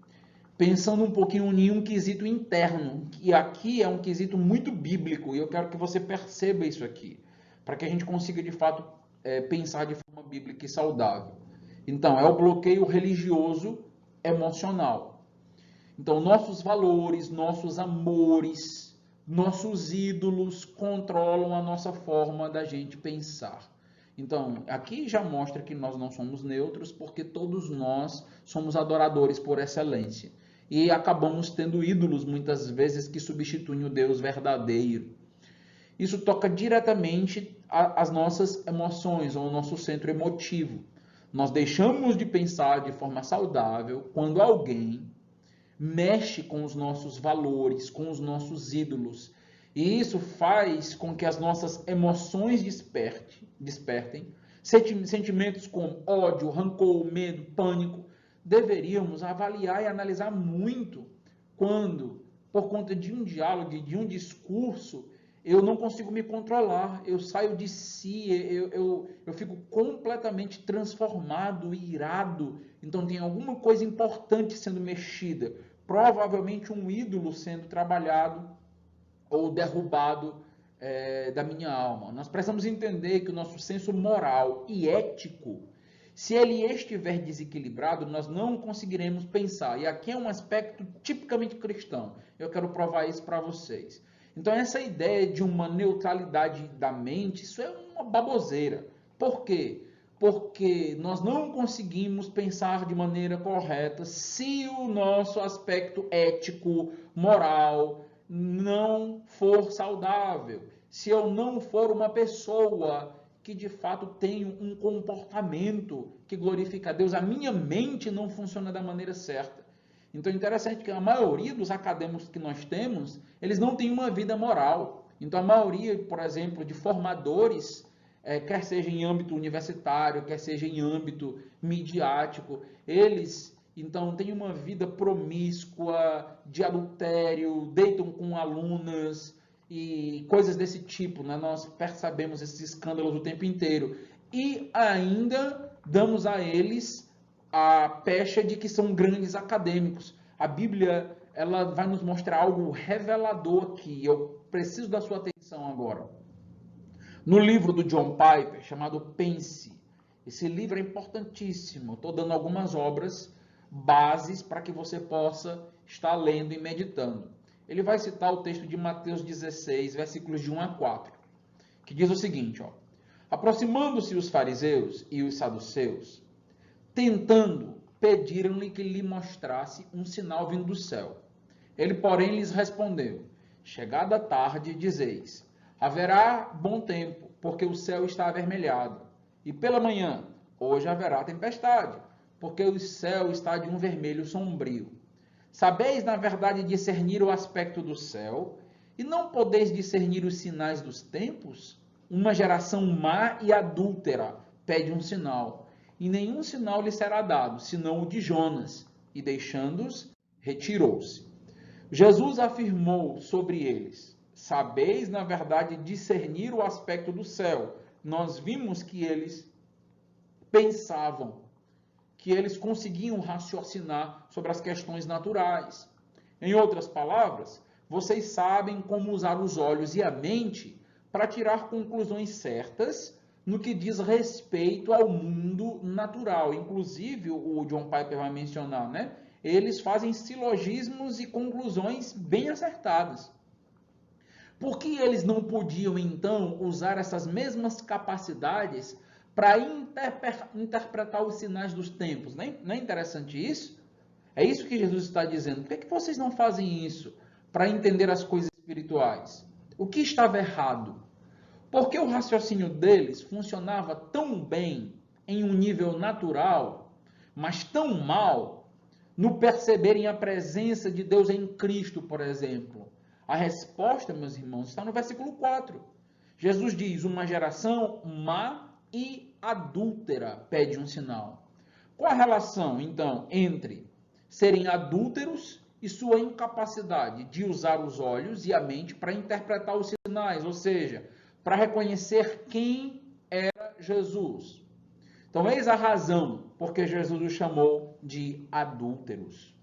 pensando um pouquinho em um quesito interno, que aqui é um quesito muito bíblico, e eu quero que você perceba isso aqui, para que a gente consiga, de fato, pensar de forma bíblica e saudável. Então, é o bloqueio religioso emocional. Então, nossos valores, nossos amores, nossos ídolos controlam a nossa forma da gente pensar. Então, aqui já mostra que nós não somos neutros, porque todos nós somos adoradores por excelência. E acabamos tendo ídolos, muitas vezes, que substituem o Deus verdadeiro. Isso toca diretamente às nossas emoções, ao nosso centro emotivo. Nós deixamos de pensar de forma saudável quando alguém mexe com os nossos valores, com os nossos ídolos. E isso faz com que as nossas emoções despertem sentimentos como ódio, rancor, medo, pânico. Deveríamos avaliar e analisar muito quando, por conta de um diálogo, de um discurso, eu não consigo me controlar, eu saio de si, eu fico completamente transformado, irado. Então tem alguma coisa importante sendo mexida, provavelmente um ídolo sendo trabalhado ou derrubado da minha alma. Nós precisamos entender que o nosso senso moral e ético, se ele estiver desequilibrado, nós não conseguiremos pensar. E aqui é um aspecto tipicamente cristão. Eu quero provar isso para vocês. Então, essa ideia de uma neutralidade da mente, isso é uma baboseira. Por quê? Porque nós não conseguimos pensar de maneira correta se o nosso aspecto ético, moral, não for saudável. Se eu não for uma pessoa que de fato tem um comportamento que glorifica a Deus, a minha mente não funciona da maneira certa. Então é interessante que a maioria dos acadêmicos que nós temos, eles não têm uma vida moral. Então a maioria, por exemplo, de formadores, quer seja em âmbito universitário, quer seja em âmbito midiático, eles então têm uma vida promíscua, de adultério, deitam com alunas e coisas desse tipo, né? Nós percebemos esses escândalos o tempo inteiro. E ainda damos a eles a pecha de que são grandes acadêmicos. A Bíblia, ela vai nos mostrar algo revelador aqui. Eu preciso da sua atenção agora. No livro do John Piper, chamado Pense, esse livro é importantíssimo. Estou dando algumas obras, bases, para que você possa estar lendo e meditando. Ele vai citar o texto de Mateus 16, versículos de 1 a 4, que diz o seguinte, ó: aproximando-se os fariseus e os saduceus, tentando, pediram-lhe que lhe mostrasse um sinal vindo do céu. Ele, porém, lhes respondeu: chegada a tarde, dizeis, haverá bom tempo, porque o céu está avermelhado. E pela manhã, hoje haverá tempestade, porque o céu está de um vermelho sombrio. Sabeis, na verdade, discernir o aspecto do céu, e não podeis discernir os sinais dos tempos? Uma geração má e adúltera pede um sinal, e nenhum sinal lhe será dado, senão o de Jonas, e deixando-os, retirou-se. Jesus afirmou sobre eles: sabeis, na verdade, discernir o aspecto do céu. Nós vimos que eles pensavam, que eles conseguiam raciocinar sobre as questões naturais. Em outras palavras, vocês sabem como usar os olhos e a mente para tirar conclusões certas no que diz respeito ao mundo natural. Inclusive, o John Piper vai mencionar, né? Eles fazem silogismos e conclusões bem acertadas. Por que eles não podiam, então, usar essas mesmas capacidades para interpretar os sinais dos tempos? Não é interessante isso? É isso que Jesus está dizendo. Por que vocês não fazem isso para entender as coisas espirituais? O que estava errado? Porque o raciocínio deles funcionava tão bem em um nível natural, mas tão mal no perceberem a presença de Deus em Cristo, por exemplo. A resposta, meus irmãos, está no versículo 4. Jesus diz: uma geração má e adúltera pede um sinal. Qual a relação, então, entre serem adúlteros e sua incapacidade de usar os olhos e a mente para interpretar os sinais, ou seja, para reconhecer quem era Jesus? Então, eis a razão porque Jesus os chamou de adúlteros.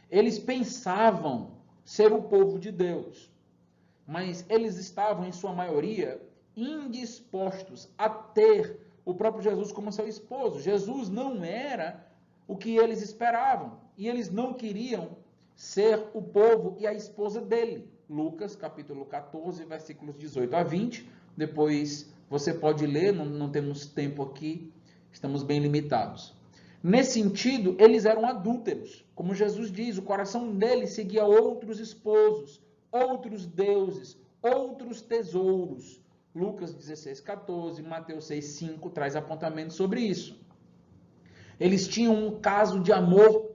Eles pensavam ser o povo de Deus, mas eles estavam, em sua maioria, indispostos a ter o próprio Jesus como seu esposo. Jesus não era o que eles esperavam, e eles não queriam ser o povo e a esposa dele. Lucas, capítulo 14, versículos 18 a 20. Depois você pode ler, não temos tempo aqui, estamos bem limitados. Nesse sentido, eles eram adúlteros. Como Jesus diz, o coração deles seguia outros esposos, outros deuses, outros tesouros. Lucas 16, 14, Mateus 6, 5 traz apontamentos sobre isso. Eles tinham um caso de amor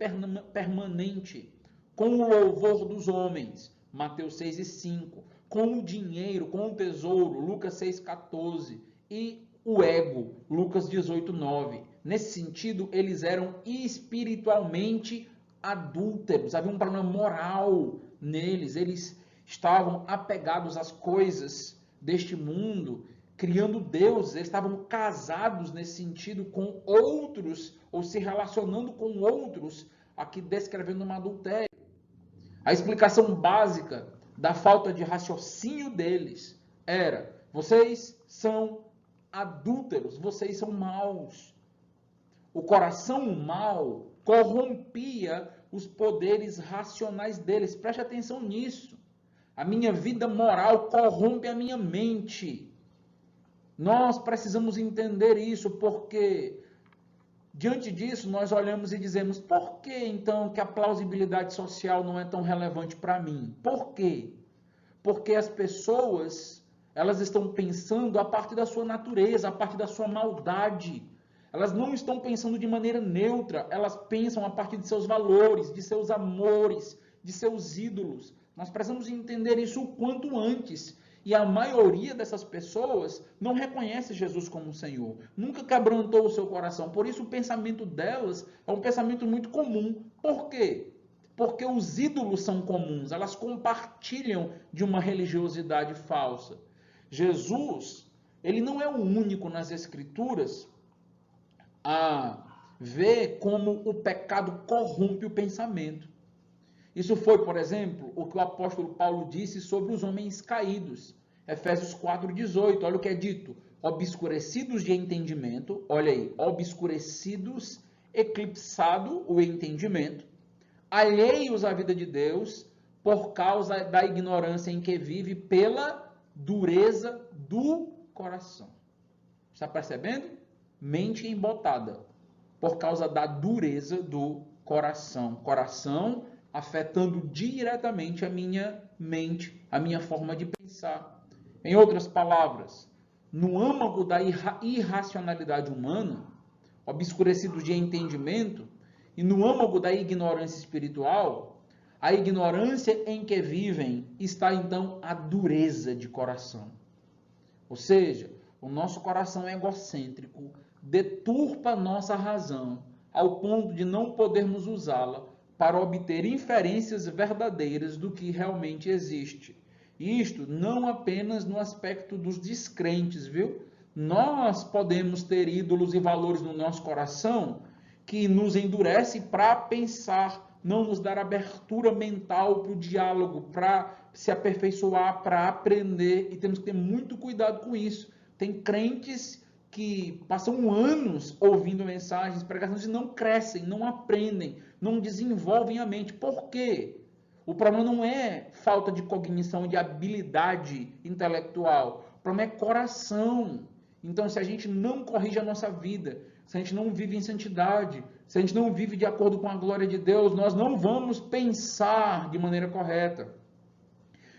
permanente com o louvor dos homens, Mateus 6 e 5, com o dinheiro, com o tesouro, Lucas 6, 14, e o ego, Lucas 18, 9. Nesse sentido, eles eram espiritualmente adúlteros, havia um problema moral neles, eles estavam apegados às coisas deste mundo, criando deuses, eles estavam casados nesse sentido com outros, ou se relacionando com outros, aqui descrevendo um adultério. A explicação básica da falta de raciocínio deles era: vocês são adúlteros, vocês são maus. O coração mau corrompia os poderes racionais deles. Preste atenção nisso. A minha vida moral corrompe a minha mente. Nós precisamos entender isso, porque diante disso nós olhamos e dizemos: por que então que a plausibilidade social não é tão relevante para mim? Por quê? Porque as pessoas, elas estão pensando a partir da sua natureza, a partir da sua maldade. Elas não estão pensando de maneira neutra, elas pensam a partir de seus valores, de seus amores, de seus ídolos. Nós precisamos entender isso o quanto antes. E a maioria dessas pessoas não reconhece Jesus como Senhor, nunca quebrantou o seu coração. Por isso o pensamento delas é um pensamento muito comum. Por quê? Porque os ídolos são comuns, elas compartilham de uma religiosidade falsa. Jesus, ele não é o único nas Escrituras a ver como o pecado corrompe o pensamento. Isso foi, por exemplo, o que o apóstolo Paulo disse sobre os homens caídos. Efésios 4,18, olha o que é dito: obscurecidos de entendimento, olha aí, obscurecidos, eclipsado o entendimento, alheios à vida de Deus, por causa da ignorância em que vive, pela dureza do coração. Está percebendo? Mente embotada, por causa da dureza do coração. Coração afetando diretamente a minha mente, a minha forma de pensar. Em outras palavras, no âmago da irracionalidade humana, obscurecidos de entendimento, e no âmago da ignorância espiritual, a ignorância em que vivem está então a dureza de coração. Ou seja, o nosso coração egocêntrico deturpa nossa razão ao ponto de não podermos usá-la para obter inferências verdadeiras do que realmente existe. Isto não apenas no aspecto dos descrentes, viu? Nós podemos ter ídolos e valores no nosso coração que nos endurece para pensar, não nos dar abertura mental para o diálogo, para se aperfeiçoar, para aprender, e temos que ter muito cuidado com isso. Tem crentes que passam anos ouvindo mensagens, pregações e não crescem, não aprendem, não desenvolvem a mente. Por quê? O problema não é falta de cognição, de habilidade intelectual. O problema é coração. Então, se a gente não corrige a nossa vida, se a gente não vive em santidade, se a gente não vive de acordo com a glória de Deus, nós não vamos pensar de maneira correta.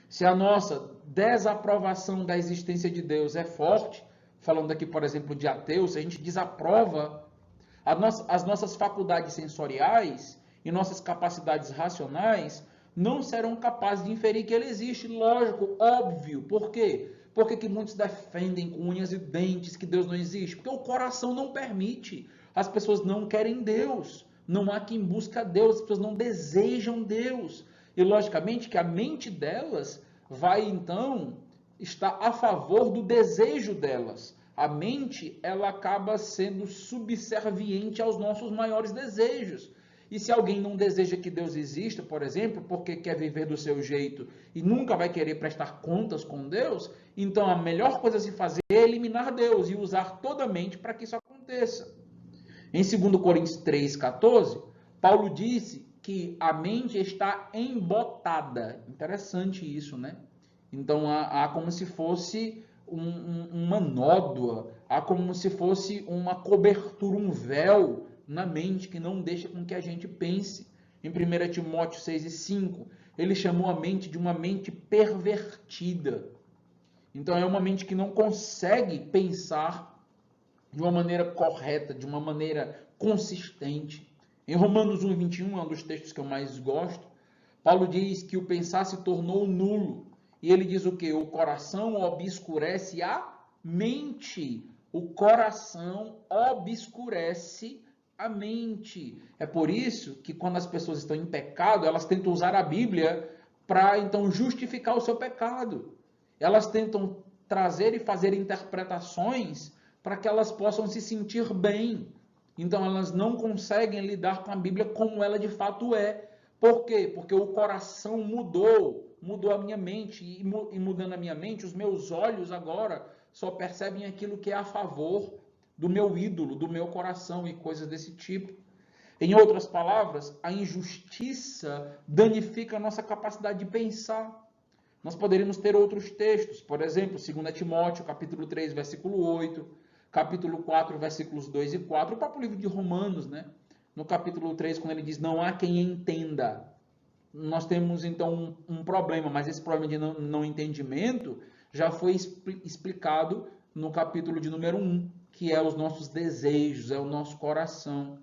Se a nossa desaprovação da existência de Deus é forte, falando aqui, por exemplo, de ateus, se a gente desaprova as nossas faculdades sensoriais e nossas capacidades racionais, não serão capazes de inferir que ele existe. Lógico, óbvio. Por quê? Porque que muitos defendem com unhas e dentes que Deus não existe? Porque o coração não permite. As pessoas não querem Deus. Não há quem busca Deus. As pessoas não desejam Deus. E, logicamente, que a mente delas vai, então, estar a favor do desejo delas. A mente, ela acaba sendo subserviente aos nossos maiores desejos. E se alguém não deseja que Deus exista, por exemplo, porque quer viver do seu jeito e nunca vai querer prestar contas com Deus, então a melhor coisa a se fazer é eliminar Deus e usar toda a mente para que isso aconteça. Em 2 Coríntios 3,14, Paulo disse que a mente está embotada. Interessante isso, né? Então há como se fosse uma nódoa, há como se fosse uma cobertura, um véu na mente que não deixa com que a gente pense. Em 1 Timóteo 6,5, ele chamou a mente de uma mente pervertida. Então é uma mente que não consegue pensar de uma maneira correta, de uma maneira consistente. Em Romanos 1,21, é um dos textos que eu mais gosto, Paulo diz que o pensar se tornou nulo. E ele diz o quê? O coração obscurece a mente. O coração obscurece a mente. É por isso que quando as pessoas estão em pecado, elas tentam usar a Bíblia para então justificar o seu pecado. Elas tentam trazer e fazer interpretações para que elas possam se sentir bem. Então elas não conseguem lidar com a Bíblia como ela de fato é. Por quê? Porque o coração mudou a minha mente, e mudando a minha mente, os meus olhos agora só percebem aquilo que é a favor do meu ídolo, do meu coração e coisas desse tipo. Em outras palavras, a injustiça danifica a nossa capacidade de pensar. Nós poderíamos ter outros textos, por exemplo, 2 Timóteo, capítulo 3, versículo 8, capítulo 4, versículos 2 e 4, o próprio livro de Romanos, né? No capítulo 3, quando ele diz, não há quem entenda. Nós temos, então, um problema, mas esse problema de não entendimento já foi explicado no capítulo de número 1, que é os nossos desejos, é o nosso coração.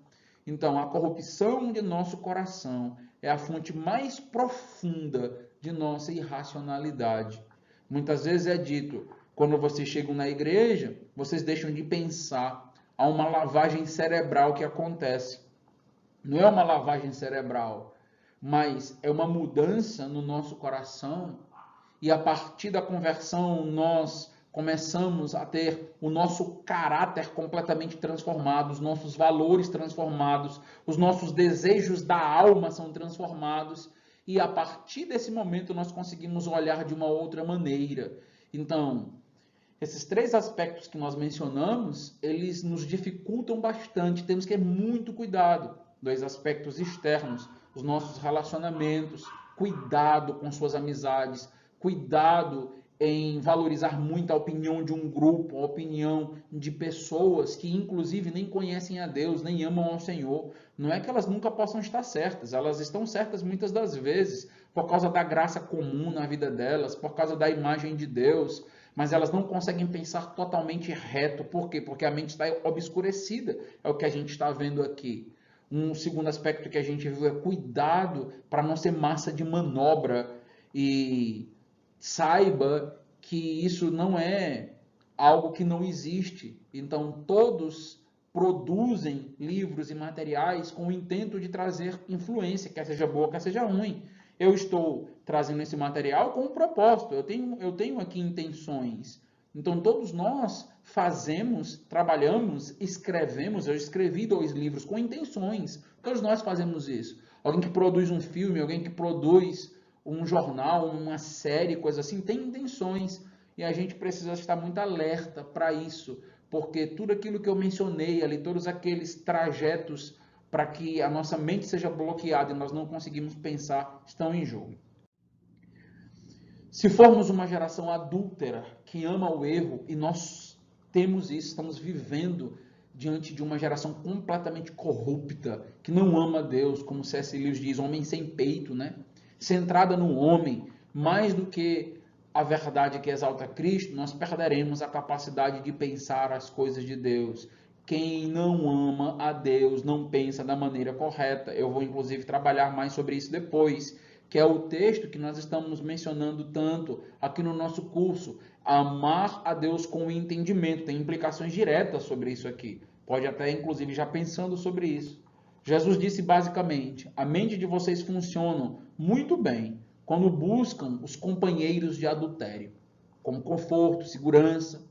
Então, a corrupção de nosso coração é a fonte mais profunda de nossa irracionalidade. Muitas vezes é dito, quando vocês chegam na igreja, vocês deixam de pensar, há uma lavagem cerebral que acontece. Não é uma lavagem cerebral, mas é uma mudança no nosso coração, e a partir da conversão nós começamos a ter o nosso caráter completamente transformado, os nossos valores transformados, os nossos desejos da alma são transformados, e a partir desse momento nós conseguimos olhar de uma outra maneira. Então, esses três aspectos que nós mencionamos, eles nos dificultam bastante, temos que ter muito cuidado. Dois aspectos externos, os nossos relacionamentos, cuidado com suas amizades, cuidado em valorizar muito a opinião de um grupo, a opinião de pessoas que inclusive nem conhecem a Deus, nem amam ao Senhor. Não é que elas nunca possam estar certas, elas estão certas muitas das vezes, por causa da graça comum na vida delas, por causa da imagem de Deus, mas elas não conseguem pensar totalmente reto. Por quê? Porque a mente está obscurecida, é o que a gente está vendo aqui. Um segundo aspecto que a gente viu é cuidado para não ser massa de manobra, e saiba que isso não é algo que não existe. Então, todos produzem livros e materiais com o intento de trazer influência, quer seja boa, quer seja ruim. Eu estou trazendo esse material com um propósito, eu tenho aqui intenções. Então, todos nós fazemos, trabalhamos, escrevemos. Eu escrevi 2 livros com intenções. Todos nós fazemos isso. Alguém que produz um filme, alguém que produz um jornal, uma série, coisa assim, tem intenções. E a gente precisa estar muito alerta para isso, porque tudo aquilo que eu mencionei ali, todos aqueles trajetos para que a nossa mente seja bloqueada e nós não conseguimos pensar, estão em jogo. Se formos uma geração adúltera que ama o erro, e nós temos isso, estamos vivendo diante de uma geração completamente corrupta, que não ama Deus, como C.S. Lewis diz, homem sem peito, né? Centrada no homem, mais do que a verdade que exalta Cristo, nós perderemos a capacidade de pensar as coisas de Deus. Quem não ama a Deus não pensa da maneira correta. Eu vou, inclusive, trabalhar mais sobre isso depois, que é o texto que nós estamos mencionando tanto aqui no nosso curso. Amar a Deus com o entendimento. Tem implicações diretas sobre isso aqui. Pode até, inclusive, já pensando sobre isso. Jesus disse basicamente: a mente de vocês funciona muito bem quando buscam os companheiros de adultério, como conforto, segurança,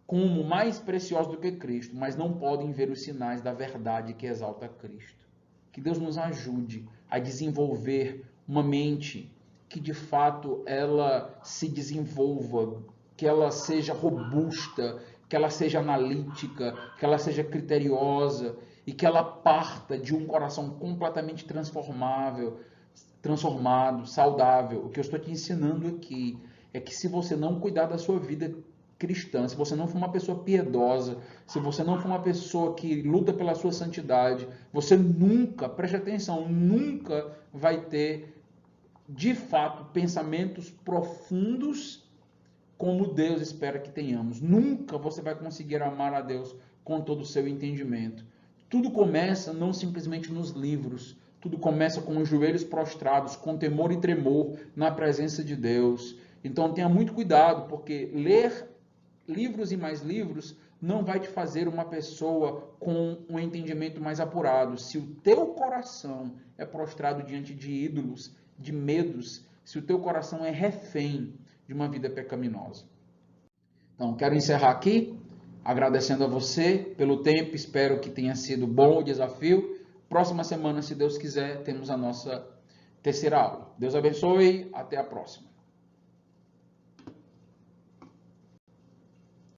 como mais preciosos do que Cristo, mas não podem ver os sinais da verdade que exalta Cristo. Que Deus nos ajude a desenvolver uma mente que de fato ela se desenvolva, que ela seja robusta, que ela seja analítica, que ela seja criteriosa e que ela parta de um coração completamente transformado, saudável. O que eu estou te ensinando aqui é que se você não cuidar da sua vida cristã, se você não for uma pessoa piedosa, se você não for uma pessoa que luta pela sua santidade, você nunca, preste atenção, nunca vai ter, de fato, pensamentos profundos como Deus espera que tenhamos. Nunca você vai conseguir amar a Deus com todo o seu entendimento. Tudo começa não simplesmente nos livros, tudo começa com os joelhos prostrados, com temor e tremor na presença de Deus. Então tenha muito cuidado, porque ler livros e mais livros não vai te fazer uma pessoa com um entendimento mais apurado. Se o teu coração é prostrado diante de ídolos, de medos, se o teu coração é refém de uma vida pecaminosa. Então, quero encerrar aqui, agradecendo a você pelo tempo, espero que tenha sido bom o desafio. Próxima semana, se Deus quiser, temos a nossa terceira aula. Deus abençoe, até a próxima.